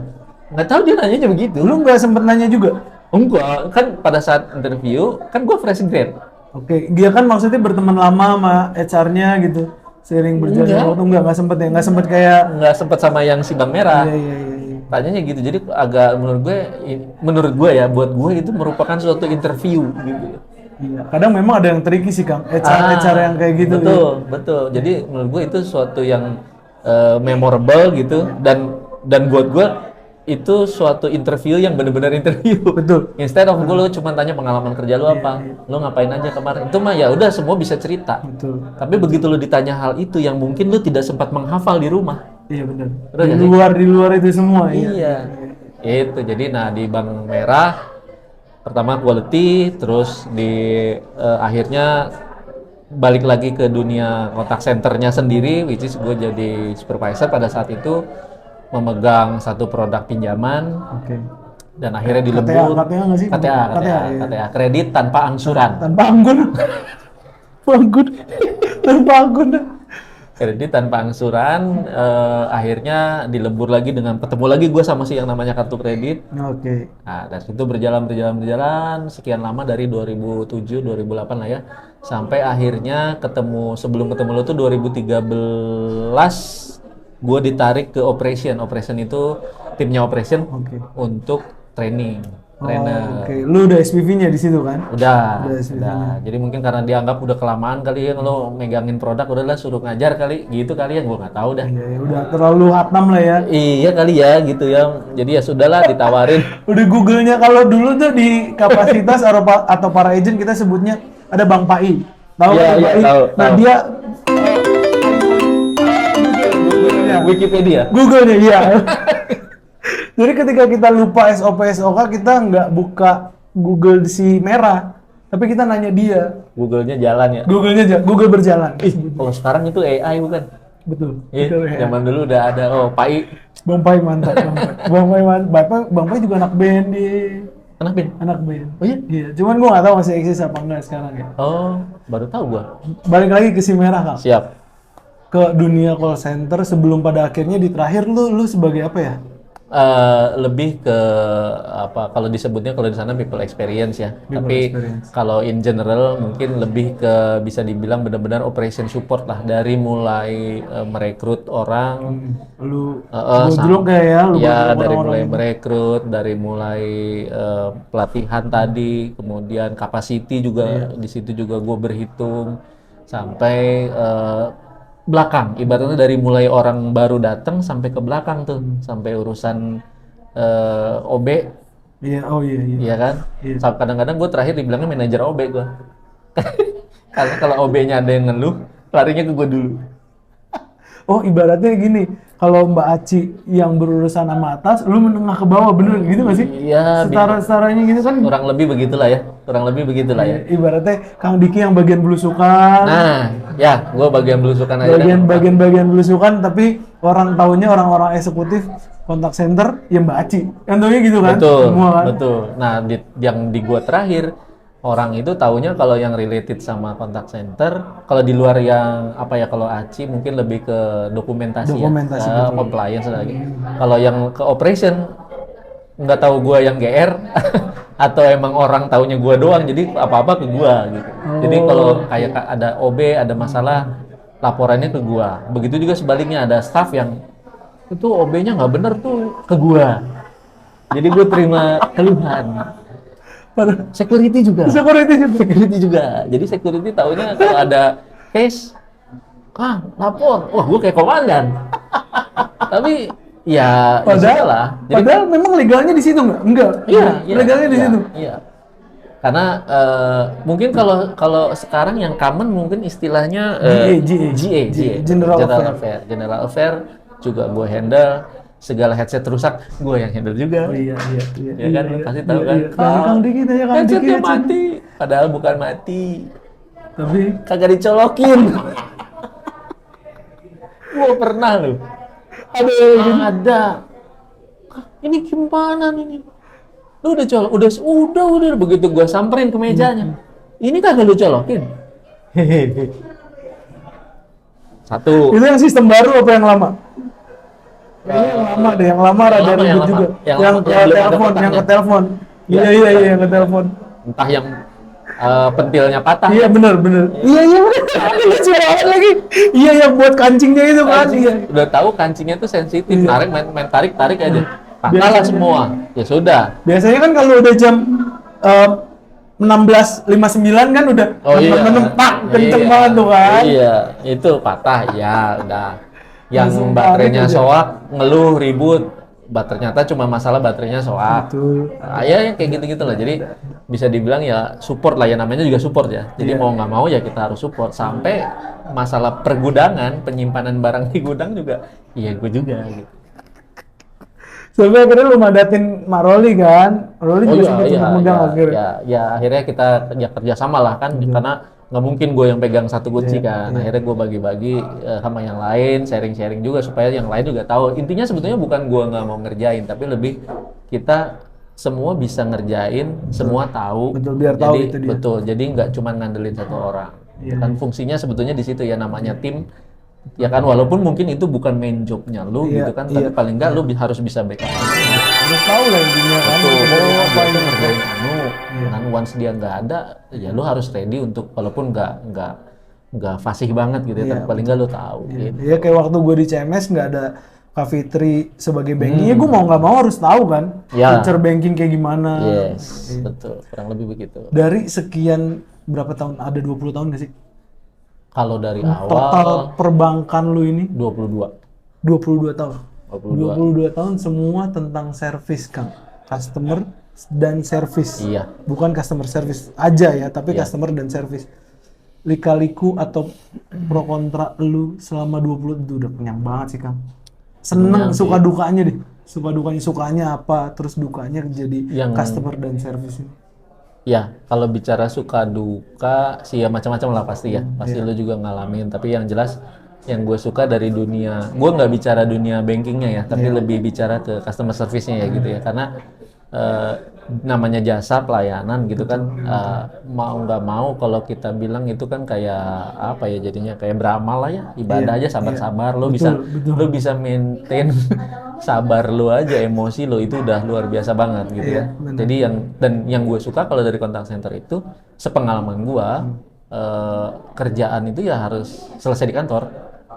[SPEAKER 1] Nggak tahu, dia nanyanya begitu.
[SPEAKER 2] Lu nggak sempet nanya juga?
[SPEAKER 1] Enggak, kan pada saat interview kan gue fresh grade.
[SPEAKER 2] Oke, dia kan maksudnya berteman lama sama HR-nya gitu. Seiring berjalannya waktu nggak sempet ya, nggak sempet kayak
[SPEAKER 1] Nggak sempet sama yang si Bang Merah.
[SPEAKER 2] iya.
[SPEAKER 1] Tanyanya gitu, jadi agak menurut gue ya, buat gue itu merupakan suatu interview gitu.
[SPEAKER 2] Iya, kadang memang ada yang tricky sih Kang, HR yang kayak gitu.
[SPEAKER 1] Betul. Jadi menurut gue itu suatu yang memorable gitu, dan buat gue itu suatu interview yang benar-benar interview.
[SPEAKER 2] Betul.
[SPEAKER 1] Instead of lu cuma tanya pengalaman kerja lu apa, lu ngapain aja kemarin, itu mah ya udah semua bisa cerita.
[SPEAKER 2] Betul.
[SPEAKER 1] Tapi begitu lu ditanya hal itu yang mungkin lu tidak sempat menghafal di rumah.
[SPEAKER 2] Iya benar.
[SPEAKER 1] Betul nggak sih?
[SPEAKER 2] Di luar itu semua.
[SPEAKER 1] Iya. Itu jadi di Bank Merah pertama quality, terus akhirnya balik lagi ke dunia kontak centernya sendiri, which is gue jadi supervisor pada saat itu, memegang satu produk pinjaman.
[SPEAKER 2] Oke.
[SPEAKER 1] Dan akhirnya dilebur.
[SPEAKER 2] KTA nggak sih?
[SPEAKER 1] KTA, kredit tanpa angsuran.
[SPEAKER 2] Tanpa anggun. Tanpa anggun.
[SPEAKER 1] Kredit tanpa angsuran, akhirnya dilebur lagi dengan ketemu lagi gue sama si yang namanya kartu kredit.
[SPEAKER 2] Oke.
[SPEAKER 1] Nah, dari situ berjalan sekian lama dari 2007 2008 lah ya. Sampai akhirnya sebelum ketemu lo tuh 2013 gue ditarik ke operation. Operation itu timnya operation untuk training. Trainer.
[SPEAKER 2] Oke. Lu udah SPV-nya di situ kan?
[SPEAKER 1] Udah. Jadi mungkin karena dianggap udah kelamaan kali ya lo megangin produk, udahlah suruh ngajar kali, gitu kali ya, gue nggak tahu dah.
[SPEAKER 2] Iya, udah terlalu hatam lah ya.
[SPEAKER 1] Iya kali ya gitu ya. Jadi ya sudahlah, ditawarin.
[SPEAKER 2] Udah Google-nya kalau dulu tuh di kapasitas atau para agent kita sebutnya ada Bang Pai. Tahu
[SPEAKER 1] Iya,
[SPEAKER 2] Bang Pai?
[SPEAKER 1] tahu.
[SPEAKER 2] Nah, dia
[SPEAKER 1] Wikipedia.
[SPEAKER 2] Google-nya iya. Jadi ketika kita lupa SOP SOK, kita nggak buka Google si merah, tapi kita nanya dia.
[SPEAKER 1] Google-nya jalan ya.
[SPEAKER 2] Google berjalan.
[SPEAKER 1] Kalau sekarang itu AI bukan?
[SPEAKER 2] Betul.
[SPEAKER 1] Iya. Zaman dulu udah ada Pai.
[SPEAKER 2] Bang Pai mantap. Bang Pai juga anak band di. Anak band.
[SPEAKER 1] Oh iya?
[SPEAKER 2] Iya. Cuman gua nggak tahu masih eksis apa enggak sekarang ya.
[SPEAKER 1] Oh, baru tahu gua.
[SPEAKER 2] Balik lagi ke si merah Kang.
[SPEAKER 1] Siap.
[SPEAKER 2] Ke dunia call center sebelum pada akhirnya di terakhir lu sebagai apa ya?
[SPEAKER 1] Lebih ke apa, kalau disebutnya kalau di sana people experience ya. Tapi kalau in general mungkin lebih ke bisa dibilang benar-benar operation support lah, dari mulai merekrut orang.
[SPEAKER 2] Lu dulu kayak ya lu
[SPEAKER 1] dari mulai merekrut, dari mulai pelatihan tadi, kemudian capacity juga di situ juga gue berhitung sampai belakang, ibaratnya dari mulai orang baru datang sampai ke belakang tuh, sampai urusan OB.
[SPEAKER 2] Iya,
[SPEAKER 1] Iya kan? Kadang-kadang gue terakhir dibilangnya manajer OB gue. Karena kalau OB-nya ada yang ngeluh, larinya ke gue dulu.
[SPEAKER 2] Oh, ibaratnya gini, kalau Mbak Aci yang berurusan sama atas, lu menengah ke bawah, bener gitu nggak sih?
[SPEAKER 1] Iya.
[SPEAKER 2] Setara-setaranya gitu kan?
[SPEAKER 1] Kurang lebih begitulah ya.
[SPEAKER 2] Ibaratnya Kang Diki yang bagian belusukan.
[SPEAKER 1] Nah, ya, gue bagian belusukan aja.
[SPEAKER 2] Bagian belusukan, tapi orang taunya orang-orang eksekutif kontak center ya Mbak Aci. Kan taunya gitu kan?
[SPEAKER 1] Betul,
[SPEAKER 2] semua kan?
[SPEAKER 1] betul. Nah, yang di gua terakhir, orang itu taunya kalau yang related sama kontak center, kalau di luar yang apa ya, kalau Aci mungkin lebih ke dokumentasi ya, compliance lagi. Kalau yang ke operation, nggak tahu gua yang GR atau emang orang taunya gua doang, jadi apa-apa ke gua gitu. Jadi kalau kayak ada OB, ada masalah, laporannya ke gua. Begitu juga sebaliknya, ada staff yang itu OB-nya nggak bener tuh ke gua. Jadi gua terima keluhan. Security juga. Jadi security taunya kalau ada case, lapor. Wah, gua kayak komandan. Tapi ya
[SPEAKER 2] padahal memang legalnya di situ nggak? Enggak.
[SPEAKER 1] Iya,
[SPEAKER 2] legalnya di situ.
[SPEAKER 1] Iya. Karena mungkin kalau sekarang yang common mungkin istilahnya GA, General Affair juga gue handle. Segala headset rusak, gue yang handle juga.
[SPEAKER 2] Iya.
[SPEAKER 1] Ya kan, pasti tahu kan.
[SPEAKER 2] Kang Diki tanya Kang Diki.
[SPEAKER 1] Headsetnya mati, padahal bukan mati.
[SPEAKER 2] Tapi
[SPEAKER 1] kagak dicolokin. Gue pernah loh. Ada. Ini gimana nih? Lu udah colok, udah begitu gua samperin ke mejanya. Ini kagak lu colokin. Satu.
[SPEAKER 2] Itu yang sistem baru apa yang lama? Ini yang lama deh, yang lama rada ribet juga. Yang ke telepon, yang ke telepon. Iya, yang ke telepon.
[SPEAKER 1] Entah yang pentilnya patah.
[SPEAKER 2] Iya benar. Iya benar. Suara lagi. Iya yang buat kancingnya itu kan. Iya.
[SPEAKER 1] Udah tahu kancingnya tuh sensitif. Tarik main tarik aja. Patah lah semua. Ya sudah.
[SPEAKER 2] Biasanya kan kalau udah jam 16.59 kan udah menempak kenceng banget tuh kan.
[SPEAKER 1] Iya, itu patah ya udah. Yang
[SPEAKER 2] Langsung
[SPEAKER 1] baterainya
[SPEAKER 2] tarik aja.
[SPEAKER 1] soak, ngeluh, ribut. Ternyata cuma masalah baterainya soak.
[SPEAKER 2] Betul.
[SPEAKER 1] Ya kayak gitu-gitu lah. Jadi bisa dibilang ya support lah ya, namanya juga support ya. Jadi mau nggak mau ya kita harus support. Sampai masalah pergudangan, penyimpanan barang di gudang juga, iya gue juga gitu.
[SPEAKER 2] Sampai akhirnya lu madatin Mak Roli kan? Roli juga sempat megang akhirnya.
[SPEAKER 1] Ya akhirnya kita kerja sama lah kan, karena nggak mungkin gue yang pegang satu kunci kan. Akhirnya gue bagi-bagi sama yang lain, sharing-sharing juga supaya yang lain juga tahu. Intinya sebetulnya bukan gue nggak mau ngerjain, tapi lebih kita semua bisa ngerjain, semua tahu.
[SPEAKER 2] Betul, biar tahu
[SPEAKER 1] Jadi,
[SPEAKER 2] itu dia.
[SPEAKER 1] Betul, jadi nggak cuma ngandelin satu orang. Kan fungsinya sebetulnya di situ ya, namanya tim. Ya kan, walaupun mungkin itu bukan main job-nya lu gitu kan, tapi paling nggak lu harus bisa backup.
[SPEAKER 2] Harus tahu lah intinya kan.
[SPEAKER 1] Apa yang ngerjain kan once dia nggak ada, ya lu harus ready untuk walaupun nggak fasih banget gitu ya, tapi paling nggak lu tahu. Gitu.
[SPEAKER 2] Iya kayak waktu gue di CMS nggak ada Kak Fitri sebagai banking, ya gue mau nggak mau harus tahu kan, feature banking kayak gimana.
[SPEAKER 1] Yes, betul, kurang lebih begitu.
[SPEAKER 2] Dari sekian berapa tahun, ada 20 tahun nggak sih?
[SPEAKER 1] Kalau dari
[SPEAKER 2] Total
[SPEAKER 1] awal
[SPEAKER 2] perbankan lu ini
[SPEAKER 1] 22
[SPEAKER 2] tahun. 22 tahun semua tentang service kan, customer dan service.
[SPEAKER 1] Iya.
[SPEAKER 2] Bukan customer service aja ya, tapi customer dan service. Lika-liku atau pro kontra lu selama 20 itu udah kenyang banget sih Kang. Seneng suka dukanya deh. Sukanya apa, terus dukanya jadi customer dan service ini.
[SPEAKER 1] Ya, kalau bicara suka duka sih ya macam-macam lah pasti ya. Pasti lu juga ngalamin, tapi yang jelas yang gue suka dari dunia, gue nggak bicara dunia bankingnya ya, tapi lebih bicara ke customer service-nya ya gitu ya. Karena namanya jasa pelayanan gitu kan, mau nggak mau kalau kita bilang itu kan kayak apa ya, jadinya kayak beramal lah ya, ibadah aja sabar-sabar. Lu bisa maintain sabar lu aja, emosi lu itu udah luar biasa banget gitu ya. Jadi yang gue suka kalau dari contact center itu, sepengalaman gue, kerjaan itu ya harus selesai di kantor,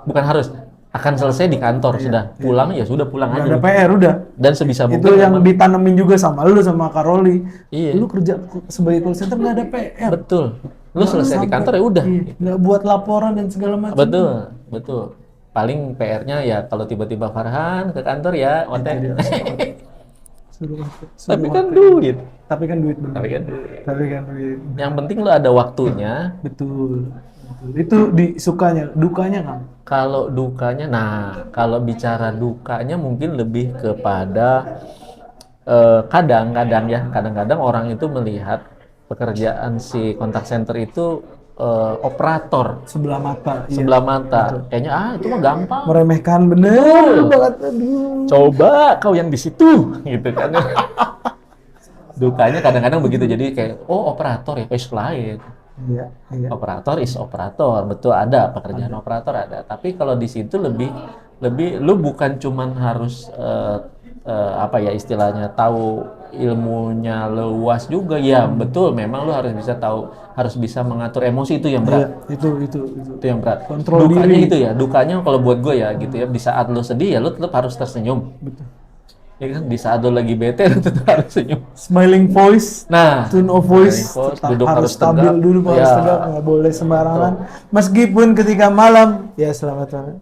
[SPEAKER 1] bukan harus, akan selesai di kantor. Sudah pulang ya sudah pulang aja.
[SPEAKER 2] Ada PR udah.
[SPEAKER 1] Dan sebisa mungkin
[SPEAKER 2] itu yang ditanemin juga sama lu sama Karoli.
[SPEAKER 1] Iya.
[SPEAKER 2] Lu kerja sebagai call center nggak ada PR.
[SPEAKER 1] Betul. Lu selesai di kantor ya udah.
[SPEAKER 2] Nggak buat laporan dan segala macam.
[SPEAKER 1] Betul. Paling PR-nya ya kalau tiba-tiba Farhan ke kantor ya, Tapi kan duit. Yang penting lu ada waktunya.
[SPEAKER 2] Betul. Itu disukanya, dukanya kan?
[SPEAKER 1] Kalau dukanya, kalau bicara dukanya mungkin lebih kepada kadang-kadang orang itu melihat pekerjaan si contact center itu operator
[SPEAKER 2] sebelah mata.
[SPEAKER 1] Betul. Kayaknya itu mah gampang.
[SPEAKER 2] Meremehkan bener banget.
[SPEAKER 1] Coba kau yang di situ gitu kan. Dukanya kadang-kadang begitu, jadi kayak operator ya lain.
[SPEAKER 2] Iya.
[SPEAKER 1] Operator is operator, betul, ada pekerjaan operator ada. Tapi kalau di situ lebih lu bukan cuman harus apa ya istilahnya, tahu ilmunya luas juga ya, betul, memang lu harus bisa tahu, harus bisa mengatur emosi, itu yang berat.
[SPEAKER 2] Itu
[SPEAKER 1] yang berat.
[SPEAKER 2] Kontrol
[SPEAKER 1] dukanya
[SPEAKER 2] diri.
[SPEAKER 1] itu ya, dukanya kalau buat gue ya gitu ya, di saat lu sedih ya lu tetap harus tersenyum.
[SPEAKER 2] Betul.
[SPEAKER 1] Ya kan, di saat lu lagi bete lu tetap harus senyum.
[SPEAKER 2] Smiling voice, tone of voice,
[SPEAKER 1] duduk harus
[SPEAKER 2] stabil,
[SPEAKER 1] tegak.
[SPEAKER 2] duduk harus tegak, nggak boleh sembarangan. Meskipun ketika malam, ya selamat malam.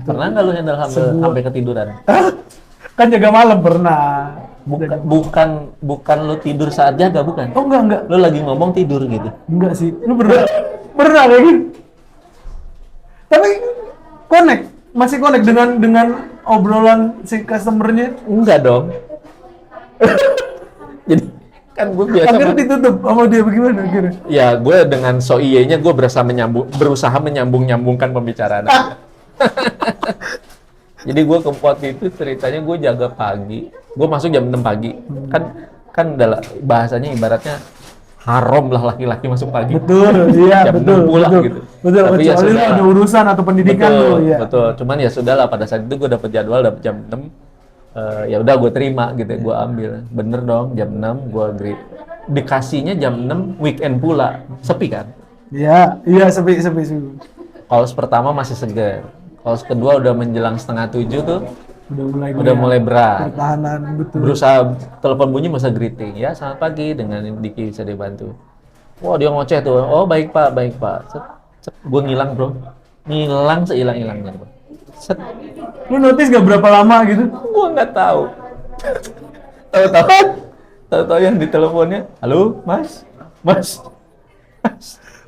[SPEAKER 1] Pernah nggak lu handle sampai ketiduran?
[SPEAKER 2] Kan jaga malam pernah.
[SPEAKER 1] Bukan lu tidur saat jaga, bukan?
[SPEAKER 2] Oh enggak.
[SPEAKER 1] Lu lagi ngomong tidur gitu?
[SPEAKER 2] Enggak sih. Lu pernah kayak gitu? Tapi masih connect dengan obrolan si customernya?
[SPEAKER 1] Enggak dong. Jadi kan gue biasa
[SPEAKER 2] akhirnya ditutup sama dia, bagaimana akhirnya?
[SPEAKER 1] Ya gue dengan so iyenya gue berusaha menyambungkan pembicaraan. Jadi gue ke waktu itu ceritanya gue jaga pagi, gue masuk jam 6 pagi, kan dalam bahasanya ibaratnya haram lah laki-laki masuk pagi.
[SPEAKER 2] Betul, iya
[SPEAKER 1] Jam
[SPEAKER 2] betul,
[SPEAKER 1] 6 pulang
[SPEAKER 2] betul,
[SPEAKER 1] gitu.
[SPEAKER 2] betul.
[SPEAKER 1] Tapi ya
[SPEAKER 2] Kecuali lu
[SPEAKER 1] sudah
[SPEAKER 2] ada
[SPEAKER 1] lah.
[SPEAKER 2] urusan atau pendidikan
[SPEAKER 1] Betul,
[SPEAKER 2] lu, ya.
[SPEAKER 1] betul. Cuman ya sudah lah, pada saat itu gue dapet jadwal, dapet jam 6, ya udah gue terima gitu, gue ambil. Bener dong, jam 6 gue agree. Dikasihnya jam 6 weekend pula, sepi kan?
[SPEAKER 2] Iya, iya sepi.
[SPEAKER 1] Calls pertama masih seger. Calls kedua udah menjelang setengah 7 tuh,
[SPEAKER 2] Udah
[SPEAKER 1] mulai berat.
[SPEAKER 2] pertahanan, betul.
[SPEAKER 1] Berusaha telepon bunyi masa greeting, ya selamat pagi, dengan Diki bisa dibantu. Wah dia ngoceh tuh, oh baik pak. Gue ngilang bro, ngilang sehilang-hilangnya bro. Set,
[SPEAKER 2] Lu notice gak berapa lama gitu?
[SPEAKER 1] gue nggak tahu. Tahu yang di teleponnya, halo mas.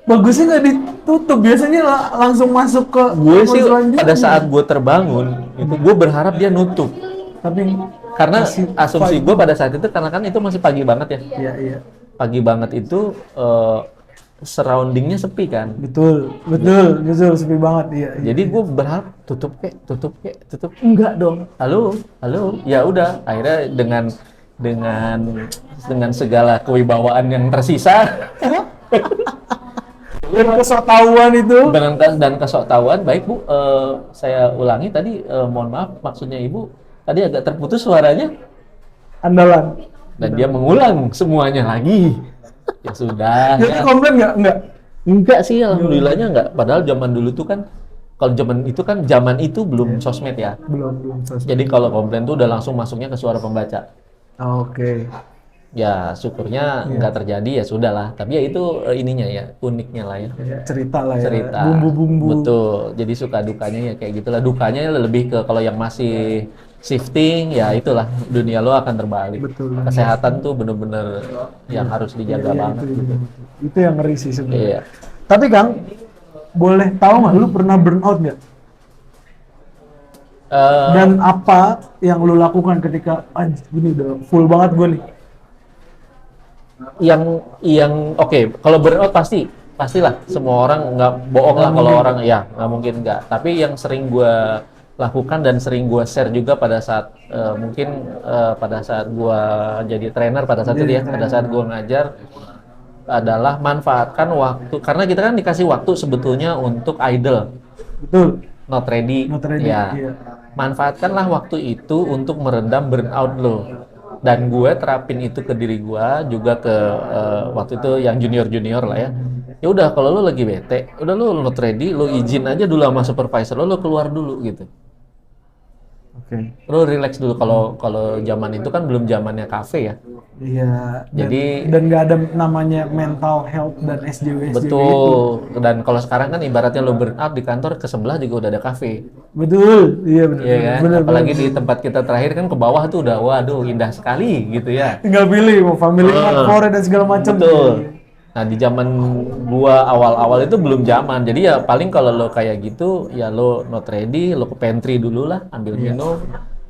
[SPEAKER 2] Bagusnya nggak ditutup, biasanya langsung masuk ke
[SPEAKER 1] Gue
[SPEAKER 2] telepon
[SPEAKER 1] sih
[SPEAKER 2] selanjutnya.
[SPEAKER 1] pada saat gue terbangun itu gue berharap dia nutup,
[SPEAKER 2] Tapi
[SPEAKER 1] karena
[SPEAKER 2] masih
[SPEAKER 1] asumsi
[SPEAKER 2] fight.
[SPEAKER 1] gue pada saat itu karena kan itu masih pagi banget ya.
[SPEAKER 2] Iya.
[SPEAKER 1] Pagi banget itu surroundingnya sepi kan.
[SPEAKER 2] Betul, sepi banget, iya.
[SPEAKER 1] Jadi gue berharap tutup. Enggak dong. Halo. Ya udah, akhirnya dengan segala kewibawaan yang tersisa
[SPEAKER 2] Dan kesoktahuan itu.
[SPEAKER 1] dan kesoktahuan, baik Bu, saya ulangi tadi, mohon maaf, maksudnya Ibu tadi agak terputus suaranya.
[SPEAKER 2] Andalan.
[SPEAKER 1] Dan dia mengulang semuanya lagi. Ya sudah.
[SPEAKER 2] Jadi
[SPEAKER 1] Ya.
[SPEAKER 2] komplain nggak?
[SPEAKER 1] Enggak sih, alhamdulillahnya enggak. Padahal zaman dulu tuh kan, kalau zaman itu belum sosmed ya.
[SPEAKER 2] Belum selesai.
[SPEAKER 1] Jadi kalau komplain tuh udah langsung masuknya ke suara pembaca.
[SPEAKER 2] Oke.
[SPEAKER 1] Ya syukurnya nggak terjadi, ya sudahlah. Tapi ya itu ininya ya, uniknya lah ya.
[SPEAKER 2] Ya, cerita lah ya.
[SPEAKER 1] Cerita.
[SPEAKER 2] Bumbu-bumbu.
[SPEAKER 1] Betul. Jadi suka dukanya ya kayak gitulah. Dukanya lebih ke kalau yang masih shifting, ya itulah dunia lo akan terbalik.
[SPEAKER 2] Betul.
[SPEAKER 1] Kesehatan tuh bener-bener yang harus dijaga
[SPEAKER 2] Iya,
[SPEAKER 1] banget. gitu.
[SPEAKER 2] Itu yang ngeri sih sebenarnya.
[SPEAKER 1] Iya.
[SPEAKER 2] Tapi Kang, boleh tahu nggak lu pernah burnout nggak? Dan apa yang lu lakukan ketika gini udah full banget gue nih?
[SPEAKER 1] yang oke, kalau burnout pastilah semua orang, nggak bohong lah kalau orang ya nggak mungkin nggak. Tapi yang sering gue lakukan dan sering gue share juga pada saat pada saat gue jadi trainer pada saat itu ya, pada saat gue ngajar, adalah manfaatkan waktu, karena kita kan dikasih waktu sebetulnya untuk idle,
[SPEAKER 2] Betul.
[SPEAKER 1] not ready. Ya.
[SPEAKER 2] Iya.
[SPEAKER 1] Manfaatkanlah waktu itu untuk meredam burnout lo. Dan gue terapin itu ke diri gue juga, ke waktu itu yang junior lah ya. Ya udah, kalau lo lagi bete, udah lo not ready, lo izin aja dulu sama supervisor lo keluar dulu gitu.
[SPEAKER 2] Oke.
[SPEAKER 1] Lo relax dulu. Kalau zaman itu kan belum zamannya kafe ya.
[SPEAKER 2] Iya.
[SPEAKER 1] Jadi-
[SPEAKER 2] dan nggak ada namanya mental health dan SJW itu.
[SPEAKER 1] Betul. Dan kalau sekarang kan ibaratnya lo burnout di kantor, ke sebelah juga udah ada kafe.
[SPEAKER 2] Betul. Iya benar.
[SPEAKER 1] Iya kan?
[SPEAKER 2] Benar.
[SPEAKER 1] Apalagi di tempat kita terakhir kan ke bawah tuh udah, waduh indah sekali gitu ya.
[SPEAKER 2] Tinggal pilih mau family mart, fore dan segala macam.
[SPEAKER 1] Betul. Nah di zaman gua awal-awal itu belum zaman, jadi ya paling kalau lo kayak gitu ya lo not ready, lo ke pantry dulu lah, ambil minum,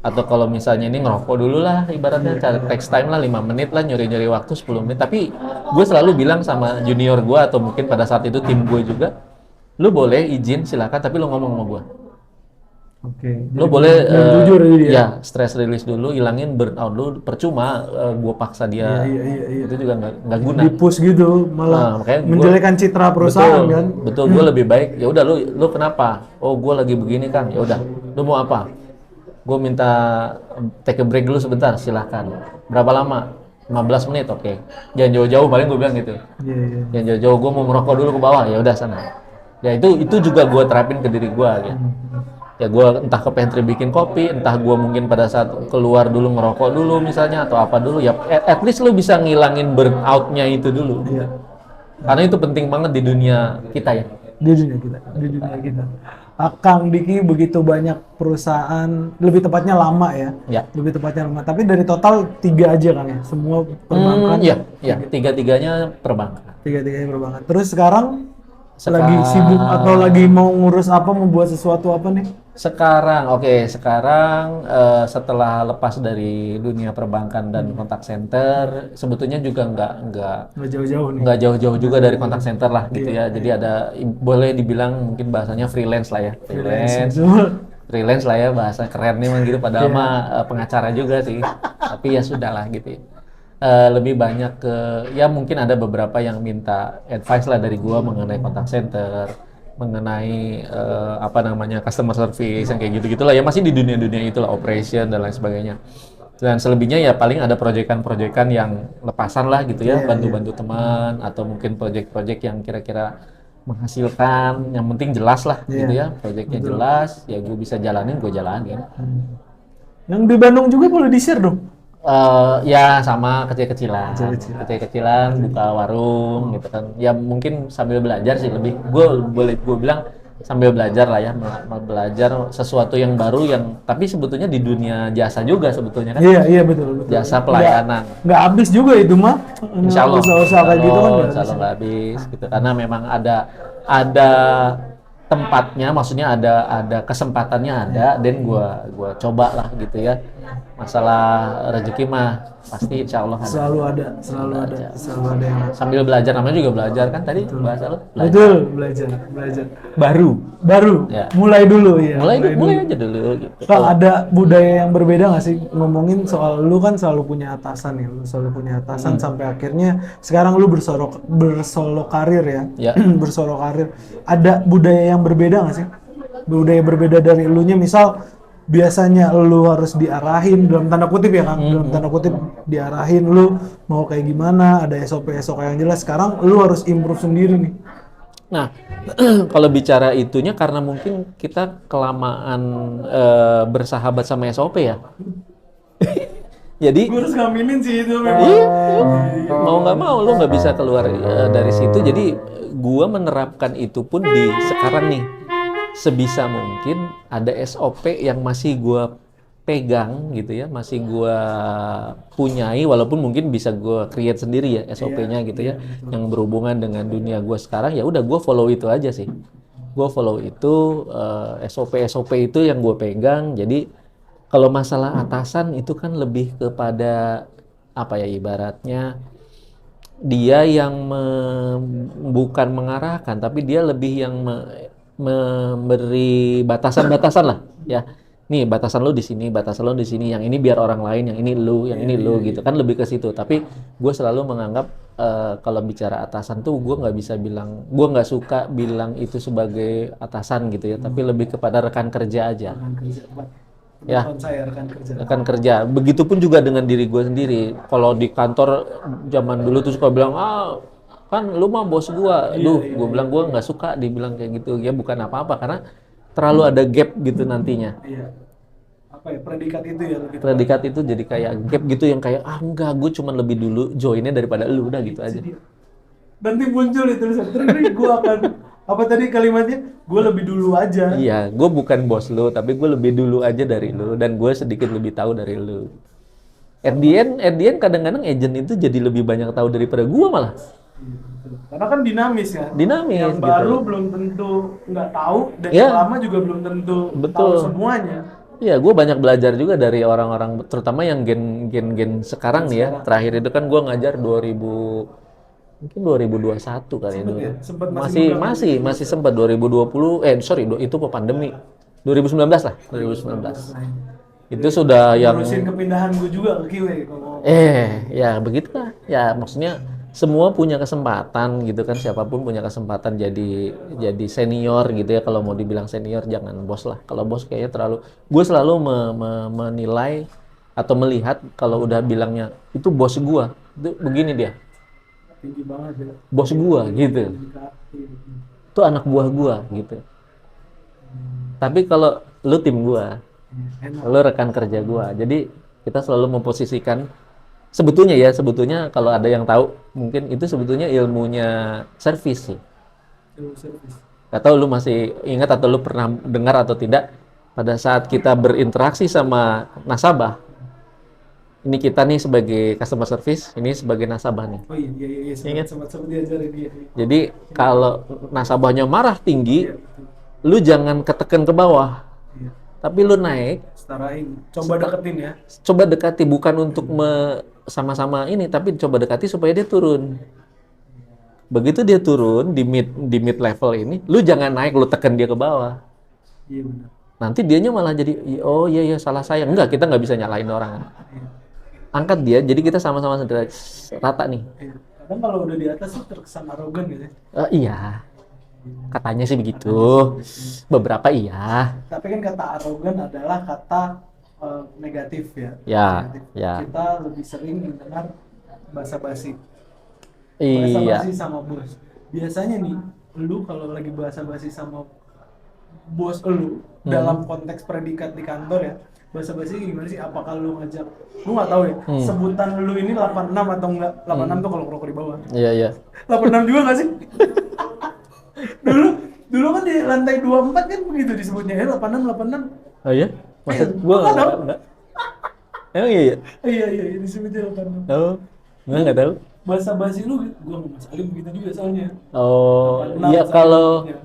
[SPEAKER 1] atau kalau misalnya ini ngerokok dulu lah, ibaratnya cari text time lah 5 menit lah, nyuri-nyuri waktu 10 menit. Tapi gue selalu bilang sama junior gua atau mungkin pada saat itu tim gue juga, lo boleh izin silakan, tapi lo ngomong sama gua.
[SPEAKER 2] Oke.
[SPEAKER 1] Lo boleh
[SPEAKER 2] jujur jadi ya.
[SPEAKER 1] ya stress release dulu, hilangin burnout lu. Percuma gue paksa dia.
[SPEAKER 2] Iya.
[SPEAKER 1] Itu juga nggak guna.
[SPEAKER 2] Di push gitu malah
[SPEAKER 1] Nah, makanya
[SPEAKER 2] menjelekkan citra perusahaan kan.
[SPEAKER 1] Betul, gue lebih baik. Ya udah, lu kenapa? Oh, gue lagi begini Kang. Ya udah, lu mau apa? Gue minta take a break dulu sebentar, silahkan. Berapa lama? 15 menit, oke. Jangan jauh-jauh, paling gue bilang gitu.
[SPEAKER 2] Iya.
[SPEAKER 1] Jangan jauh-jauh, gue mau ngerokok dulu ke bawah. Ya udah sana. Ya itu juga gue terapin ke diri gue. Gitu. Ya gue entah ke pantry bikin kopi, entah gue mungkin pada saat keluar dulu ngerokok dulu misalnya, atau apa dulu, ya at least lu bisa ngilangin burnout-nya itu dulu.
[SPEAKER 2] Iya.
[SPEAKER 1] Karena itu penting banget di dunia kita ya.
[SPEAKER 2] Di dunia kita. Kang Diki begitu banyak perusahaan, lebih tepatnya lama ya.
[SPEAKER 1] Ya.
[SPEAKER 2] Lebih tepatnya lama. Tapi dari total 3 aja kan ya, semua perbankan.
[SPEAKER 1] Iya, tiga-tiganya perbankan.
[SPEAKER 2] Tiga-tiganya perbankan. Terus sekarang
[SPEAKER 1] Sekarang-
[SPEAKER 2] lagi sibuk atau lagi mau ngurus apa, membuat sesuatu apa nih?
[SPEAKER 1] Sekarang setelah lepas dari dunia perbankan dan kontak center, sebetulnya juga nggak
[SPEAKER 2] Nggak jauh-jauh nih.
[SPEAKER 1] nggak jauh-jauh juga dari kontak center lah gitu ya. Jadi ada boleh dibilang mungkin bahasanya freelance lah ya, freelance.
[SPEAKER 2] Betul.
[SPEAKER 1] freelance lah ya, bahasa kerennya memang gitu, padahal mah pengacara juga sih. Tapi ya sudahlah gitu ya. Lebih banyak ke, ya mungkin ada beberapa yang minta advice lah dari gua mengenai contact center, mengenai apa namanya customer service yang kayak gitu-gitulah ya, masih di dunia-dunia itulah, operation dan lain sebagainya. Dan selebihnya ya paling ada proyekan-proyekan yang lepasan lah gitu ya, bantu-bantu teman atau mungkin proyek-proyek yang kira-kira menghasilkan, yang penting jelas lah gitu ya, proyeknya jelas, ya gue bisa jalanin, gue jalanin.
[SPEAKER 2] Yang di Bandung juga boleh di-share dong?
[SPEAKER 1] Ya sama kecil-kecilan, buka warung gitu kan. Ya mungkin sambil belajar sih lebih. Gue bilang sambil belajar lah ya, belajar sesuatu yang baru yang tapi sebetulnya di dunia jasa juga sebetulnya kan.
[SPEAKER 2] Iya betul.
[SPEAKER 1] Jasa pelayanan.
[SPEAKER 2] Nggak habis juga itu mah.
[SPEAKER 1] Insya Allah.
[SPEAKER 2] Usaha kayak gitu kan
[SPEAKER 1] Insya Allah nggak habis gitu. Karena memang ada tempatnya, maksudnya ada kesempatannya ada, dan gua coba lah gitu ya. Masalah rezeki mah pasti insya Allah ada.
[SPEAKER 2] Selalu ada yang
[SPEAKER 1] Sambil belajar, namanya juga belajar kan tadi bahasa lo.
[SPEAKER 2] betul, belajar. Baru.
[SPEAKER 1] Ya.
[SPEAKER 2] Mulai dulu ya.
[SPEAKER 1] Mulai aja dulu gitu.
[SPEAKER 2] Kak, ada budaya yang berbeda nggak sih ngomongin soal lu kan selalu punya atasan ya, sampai akhirnya sekarang lu bersolo karir ya. Bersolo karir. Ada budaya yang berbeda nggak sih? Budaya berbeda dari elunya, misal biasanya lu harus diarahin dalam tanda kutip ya kan, dalam tanda kutip diarahin, lu mau kayak gimana, ada SOP yang jelas. Sekarang lu harus improve sendiri nih.
[SPEAKER 1] Nah, kalau bicara itunya karena mungkin kita kelamaan bersahabat sama SOP ya. Jadi
[SPEAKER 2] Gue harus ngaminin sih itu
[SPEAKER 1] memang. Mau nggak mau lu nggak bisa keluar dari situ. Jadi gua menerapkan itu pun di sekarang nih. Sebisa mungkin ada SOP yang masih gua pegang gitu ya, masih gua punyai, walaupun mungkin bisa gua create sendiri ya SOP-nya gitu ya, yang berhubungan dengan dunia gua sekarang, ya udah gua follow itu aja sih. Gua follow itu SOP itu yang gua pegang. Jadi kalau masalah atasan itu kan lebih kepada apa ya, ibaratnya dia yang bukan mengarahkan, tapi dia lebih yang memberi batasan-batasan lah ya. Nih batasan lo di sini, yang ini biar orang lain, yang ini lu, gitu kan, lebih ke situ. Tapi gue selalu menganggap kalau bicara atasan tuh gue nggak bisa bilang, gue nggak suka bilang itu sebagai atasan gitu ya, tapi lebih kepada rekan kerja aja. Rekan kerja. Begitupun juga dengan diri gue sendiri. Kalau di kantor zaman dulu tuh suka bilang, kan lu mah bos gua. Gua bilang gua nggak suka dibilang kayak gitu. Ya bukan apa-apa, karena terlalu ada gap gitu nantinya.
[SPEAKER 2] Iya. Apa ya, predikat itu ya lebih.
[SPEAKER 1] Predikat itu jadi kayak gap gitu yang kayak enggak, gua cuma lebih dulu joinnya daripada lu, udah gitu aja.
[SPEAKER 2] Nanti muncul itu terus gua akan apa tadi kalimatnya? Gua lebih dulu aja.
[SPEAKER 1] Iya, gua bukan bos lu, tapi gua lebih dulu aja dari lu, dan gua sedikit lebih tahu dari lu. At the end kadang-kadang agent itu jadi lebih banyak tahu daripada gua malah.
[SPEAKER 2] Karena kan dinamis ya.
[SPEAKER 1] Yang
[SPEAKER 2] Yang baru belum tentu nggak tahu, dan yang lama juga belum tentu tahu semuanya.
[SPEAKER 1] Iya, gue banyak belajar juga dari orang-orang, terutama yang gen sekarang nih ya. Terakhir itu kan gue ngajar 2021 kali ini.
[SPEAKER 2] Ya?
[SPEAKER 1] Masih sempat 2020. Itu pandemi. 2019 lah, 2019. Itu sudah yang
[SPEAKER 2] ngurusin kepindahan gue juga ke QA kalau.
[SPEAKER 1] Ya begitulah. Ya maksudnya semua punya kesempatan gitu kan, siapapun punya kesempatan jadi senior gitu ya. Kalau mau dibilang senior jangan bos lah. Kalau bos kayaknya terlalu, gue selalu menilai atau melihat kalau udah bilangnya itu bos gua, itu begini dia.
[SPEAKER 2] Tinggi banget ya.
[SPEAKER 1] Bos gua gitu. Itu anak buah gua gitu. Tapi kalau lu tim gua, lu rekan kerja gua. Jadi kita selalu memposisikan sebetulnya kalau ada yang tahu, mungkin itu sebetulnya ilmunya servis sih. Gak tahu lu masih ingat atau lu pernah dengar atau tidak, pada saat kita berinteraksi sama nasabah, ini kita nih sebagai customer service, ini sebagai nasabah nih.
[SPEAKER 2] Oh iya,
[SPEAKER 1] ingat?
[SPEAKER 2] Sempat diajarin dia.
[SPEAKER 1] Jadi kalau nasabahnya marah tinggi, lu jangan ketekan ke bawah, tapi lu naik,
[SPEAKER 2] setarain, coba deketin ya.
[SPEAKER 1] Coba dekati, bukan untuk sama-sama ini, tapi coba dekati supaya dia turun. Begitu dia turun di mid level ini, lu jangan naik, lu tekan dia ke bawah.
[SPEAKER 2] Iya benar.
[SPEAKER 1] nanti dianya malah jadi, oh iya salah saya. Enggak, kita nggak bisa nyalain orang. Angkat dia, jadi kita sama-sama rata nih.
[SPEAKER 2] Kadang kalau udah di atas tuh terkesan arogan gitu.
[SPEAKER 1] Iya, katanya sih begitu. Beberapa iya.
[SPEAKER 2] Tapi kan kata arogan adalah kata negatif ya.
[SPEAKER 1] Ya,
[SPEAKER 2] Negatif.
[SPEAKER 1] ya.
[SPEAKER 2] Kita lebih sering mendengar basa-basi.
[SPEAKER 1] Iya.
[SPEAKER 2] Basa-basi sama bos. Biasanya nih, lu kalau lagi basa-basi sama bos lu dalam konteks predikat di kantor ya, basa-basi gimana sih? Apakah lu ngajak, lu nggak tahu ya, sebutan lu ini 86 atau enggak? 86 tuh kalau rokok di bawah.
[SPEAKER 1] Iya.
[SPEAKER 2] 86 juga nggak sih? dulu kan di lantai 24 kan begitu disebutnya ya, 86.
[SPEAKER 1] Oh iya? Maksud gua enggak. Emang iya?
[SPEAKER 2] Iya, disebutnya 86.
[SPEAKER 1] Oh, enggak tahu.
[SPEAKER 2] Basa-basi lu, gua sama Mas Ali begitu juga soalnya.
[SPEAKER 1] Oh,
[SPEAKER 2] 86
[SPEAKER 1] iya
[SPEAKER 2] soalnya.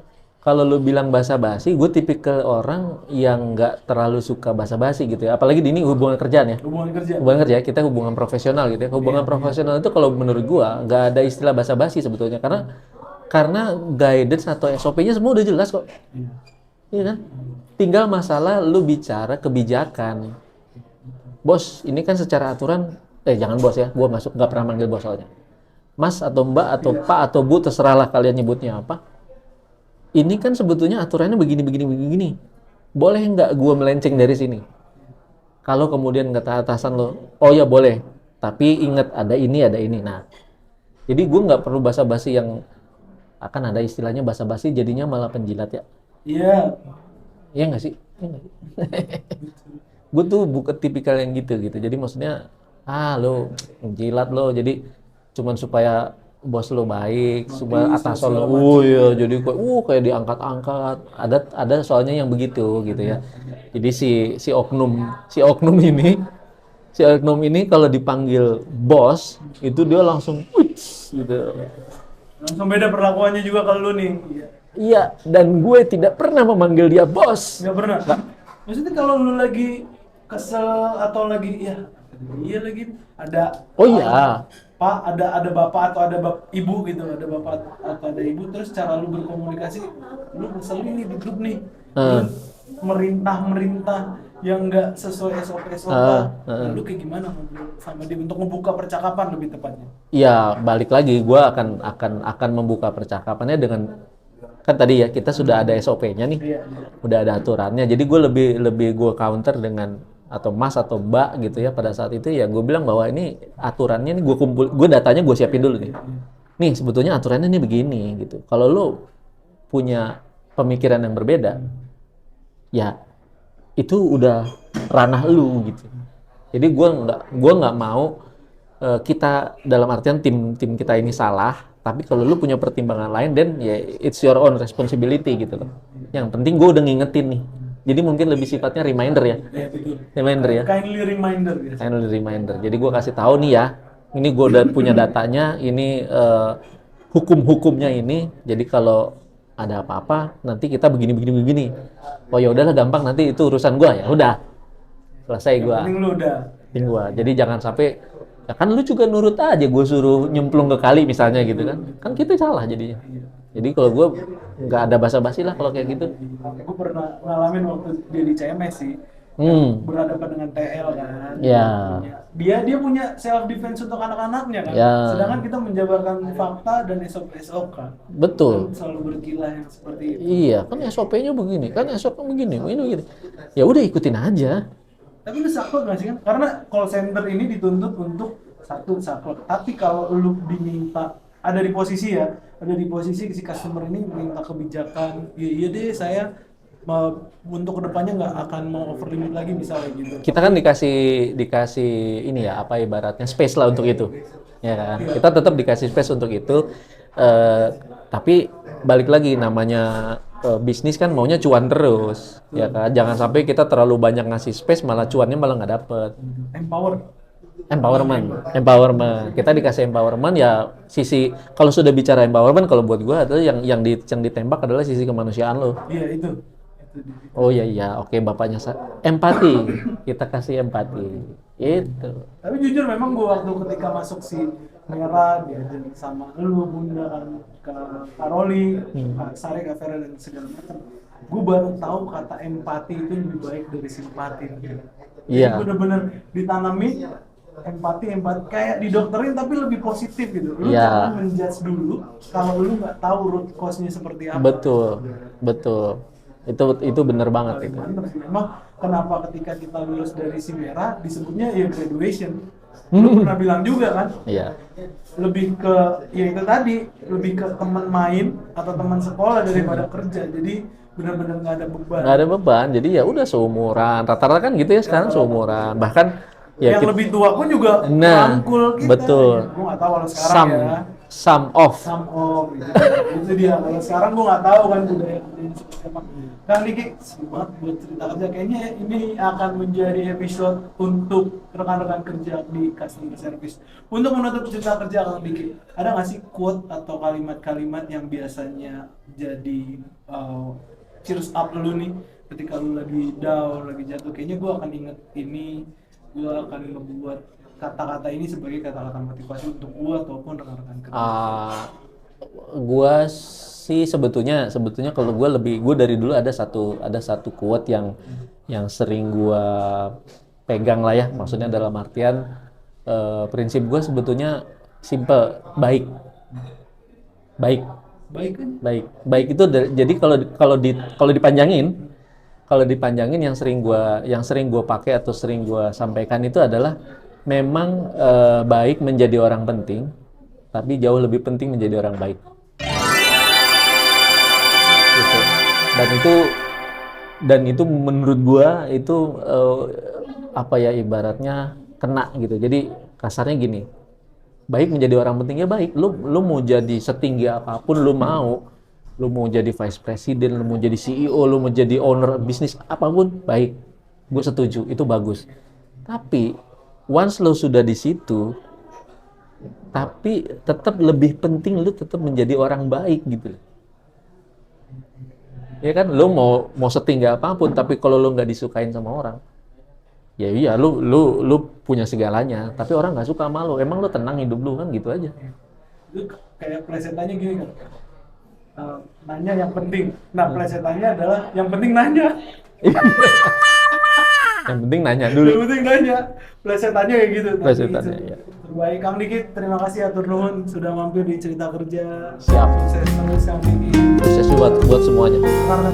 [SPEAKER 1] kalau lu bilang basa-basi, gue tipikal orang yang nggak terlalu suka basa-basi gitu ya. Apalagi di ini hubungan kerjaan ya.
[SPEAKER 2] Hubungan kerja.
[SPEAKER 1] Hubungan kerja, kita hubungan profesional gitu ya. Hubungan profesional itu kalau menurut gua nggak ada istilah basa-basi sebetulnya, karena guidance atau SOP-nya semua udah jelas kok. Iya kan? Tinggal masalah lu bicara kebijakan. Bos, ini kan secara aturan, jangan bos ya, gua nggak pernah manggil bos soalnya. Mas atau mbak atau pak atau bu, terserahlah kalian nyebutnya apa. Ini kan sebetulnya aturannya begini. Boleh nggak gue melenceng dari sini? Kalau kemudian kata atasan lo, oh ya boleh, tapi ingat ada ini. Nah, jadi gue nggak perlu basa-basi yang akan ada istilahnya basa-basi jadinya malah penjilat ya.
[SPEAKER 2] Iya.
[SPEAKER 1] Iya nggak sih? Gue tuh bukan tipikal yang gitu. Jadi maksudnya, lo jilat lo, jadi cuman supaya bos lo baik, supaya atasan lo, ya jadi kayak diangkat-angkat. Ada soalnya yang begitu gitu ya. Jadi si oknum ini kalau dipanggil bos itu dia langsung gitu.
[SPEAKER 2] Langsung beda perlakuannya juga kalau lu nih.
[SPEAKER 1] Iya, dan gue tidak pernah memanggil dia bos.
[SPEAKER 2] Nggak pernah. Maksudnya kalau lu lagi kesel atau lagi iya lagi ada.
[SPEAKER 1] Oh iya.
[SPEAKER 2] Pak, ada bapak atau ada ibu gitu, ada bapak atau ada ibu, terus cara lu berkomunikasi, lu kesel nih di grup nih, merintah yang nggak sesuai SOP, lu kayak gimana ngobrol sama dia untuk membuka percakapan lebih tepatnya?
[SPEAKER 1] Iya, balik lagi, gue akan membuka percakapannya dengan, kan tadi ya kita sudah ada SOP-nya nih, udah ada aturannya, jadi gue lebih gue counter dengan atau mas atau mbak gitu ya. Pada saat itu ya gue bilang bahwa ini aturannya nih gue datanya gue siapin dulu nih sebetulnya aturannya ini begini gitu. Kalau lo punya pemikiran yang berbeda ya itu udah ranah lu gitu. Jadi gue nggak mau kita dalam artian tim kita ini salah, tapi kalau lu punya pertimbangan lain dan ya it's your own responsibility gitu loh. Yang penting gue udah ngingetin nih. Jadi mungkin lebih sifatnya reminder ya. Reminder ya.
[SPEAKER 2] Kindly reminder.
[SPEAKER 1] Kindly reminder. Jadi gue kasih tahu nih ya. Ini gue udah punya datanya. Ini hukum-hukumnya ini. Jadi kalau ada apa-apa nanti kita begini. Oh ya udahlah gampang, nanti itu urusan gue ya. Udah. Selesai gue.
[SPEAKER 2] Penting lu udah.
[SPEAKER 1] Penting gue. Jadi jangan sampai ya kan lu juga nurut aja gue suruh nyemplung ke kali misalnya gitu kan. Kan kita salah jadinya. Jadi kalau gue nggak ada basa-basi lah kalau kayak gitu.
[SPEAKER 2] Gue pernah ngalamin waktu dia di CMS sih. Berhadapan dengan TL kan.
[SPEAKER 1] Ya.
[SPEAKER 2] Dia punya self defense untuk anak-anaknya kan.
[SPEAKER 1] Ya.
[SPEAKER 2] Sedangkan kita menjabarkan fakta dan SOP kan.
[SPEAKER 1] Betul.
[SPEAKER 2] Kan selalu berkilah yang seperti itu.
[SPEAKER 1] Iya, kan SOP-nya begini, kan SOP-nya begini. Ya udah ikutin aja.
[SPEAKER 2] Tapi lu saklek nggak sih kan? Karena call center ini dituntut untuk satu saklek. Tapi kalau lu diminta ada di posisi si customer ini minta kebijakan, iya deh saya untuk kedepannya nggak akan mau over limit lagi misalnya gitu.
[SPEAKER 1] Kita kan dikasih ini ya apa ibaratnya space lah untuk itu, ya kan? Kita tetap dikasih space untuk itu, tapi balik lagi namanya bisnis kan maunya cuan terus, ya kan? Jangan sampai kita terlalu banyak ngasih space malah cuannya malah nggak dapet. Empowerment. Kita dikasih empowerment ya sisi kalau sudah bicara empowerment kalau buat gua adalah yang ditembak adalah sisi kemanusiaan lo.
[SPEAKER 2] Iya itu.
[SPEAKER 1] Oh iya, oke bapaknya empati. Kita kasih empati. Itu.
[SPEAKER 2] Tapi jujur memang gua waktu ketika masuk si Merah diajarin sama lu Bunda kan ke Karoli, Kak Sari, Kak Vera dan segala macam. gue baru tahu kata empati itu lebih baik dari simpati.
[SPEAKER 1] Iya.
[SPEAKER 2] Bener-bener ditanami empati kayak didokterin tapi lebih positif gitu. Lu
[SPEAKER 1] Iya.
[SPEAKER 2] jangan menjudge dulu kalau lu nggak tahu root cause-nya seperti apa.
[SPEAKER 1] Betul. Itu bener banget
[SPEAKER 2] Paling
[SPEAKER 1] itu.
[SPEAKER 2] mantep sih. Memang kenapa ketika kita lulus dari Simera disebutnya ya graduation. Lu pernah bilang juga kan?
[SPEAKER 1] Iya.
[SPEAKER 2] Lebih ke ya itu tadi, lebih ke teman main atau teman sekolah daripada kerja. Jadi benar-benar nggak ada beban.
[SPEAKER 1] Nggak ada beban, jadi ya udah seumuran. Rata-rata kan gitu ya sekarang seumuran. Bahkan ya
[SPEAKER 2] yang lebih tua pun juga rangkul kita.
[SPEAKER 1] Betul.
[SPEAKER 2] Ya, gue nggak tahu kalau sekarang
[SPEAKER 1] Some off
[SPEAKER 2] gitu. Itu dia. Kalau sekarang gue nggak tahu kan budaya kerjanya seperti apa. Kang Diki, seru banget buat cerita kerja. Kayaknya ini akan menjadi episode untuk rekan-rekan kerja di customer service. Untuk menutup cerita kerja Kang Diki, ada nggak sih quote atau kalimat-kalimat yang biasanya jadi cheers up lu nih ketika lu lagi down, lagi jatuh? Kayaknya gue akan inget ini, gue akan ngebuat kata-kata ini sebagai kata-kata motivasi untuk gue ataupun rekan-rekan kerja.
[SPEAKER 1] Gue sih sebetulnya kalau gue dari dulu ada satu quote yang sering gue pegang lah ya, maksudnya dalam artian prinsip gue sebetulnya simple, baik itu jadi kalau dipanjangin yang sering gue pakai atau sering gue sampaikan itu adalah memang baik menjadi orang penting, tapi jauh lebih penting menjadi orang baik. Gitu. Dan itu menurut gue itu ibaratnya kena gitu. Jadi kasarnya gini. Baik menjadi orang penting ya baik. Lu mau jadi setinggi apapun lu mau jadi vice president, lu mau jadi CEO, lu mau jadi owner bisnis apapun, baik. Gue setuju, itu bagus. Tapi once lu sudah di situ, tapi tetap lebih penting lu tetap menjadi orang baik gitu. Ya kan, lu mau setinggi apapun, tapi kalau lu nggak disukain sama orang, ya iya, lu punya segalanya, tapi orang nggak suka sama lu. Emang lu tenang hidup lu kan gitu aja.
[SPEAKER 2] Itu kayak plesetannya gini kan, nanya yang penting. Nah plesetannya adalah yang penting nanya.
[SPEAKER 1] Yang penting nanya dulu.
[SPEAKER 2] Yang penting nanya. Plesetannya kayak gitu.
[SPEAKER 1] Plesetannya ya.
[SPEAKER 2] Terbaik Kang Diki, terima kasih atur nuhun sudah mampir di cerita kerja.
[SPEAKER 1] Siap.
[SPEAKER 2] Sukses terus Kang Diki.
[SPEAKER 1] Sukses buat semuanya.
[SPEAKER 2] Karena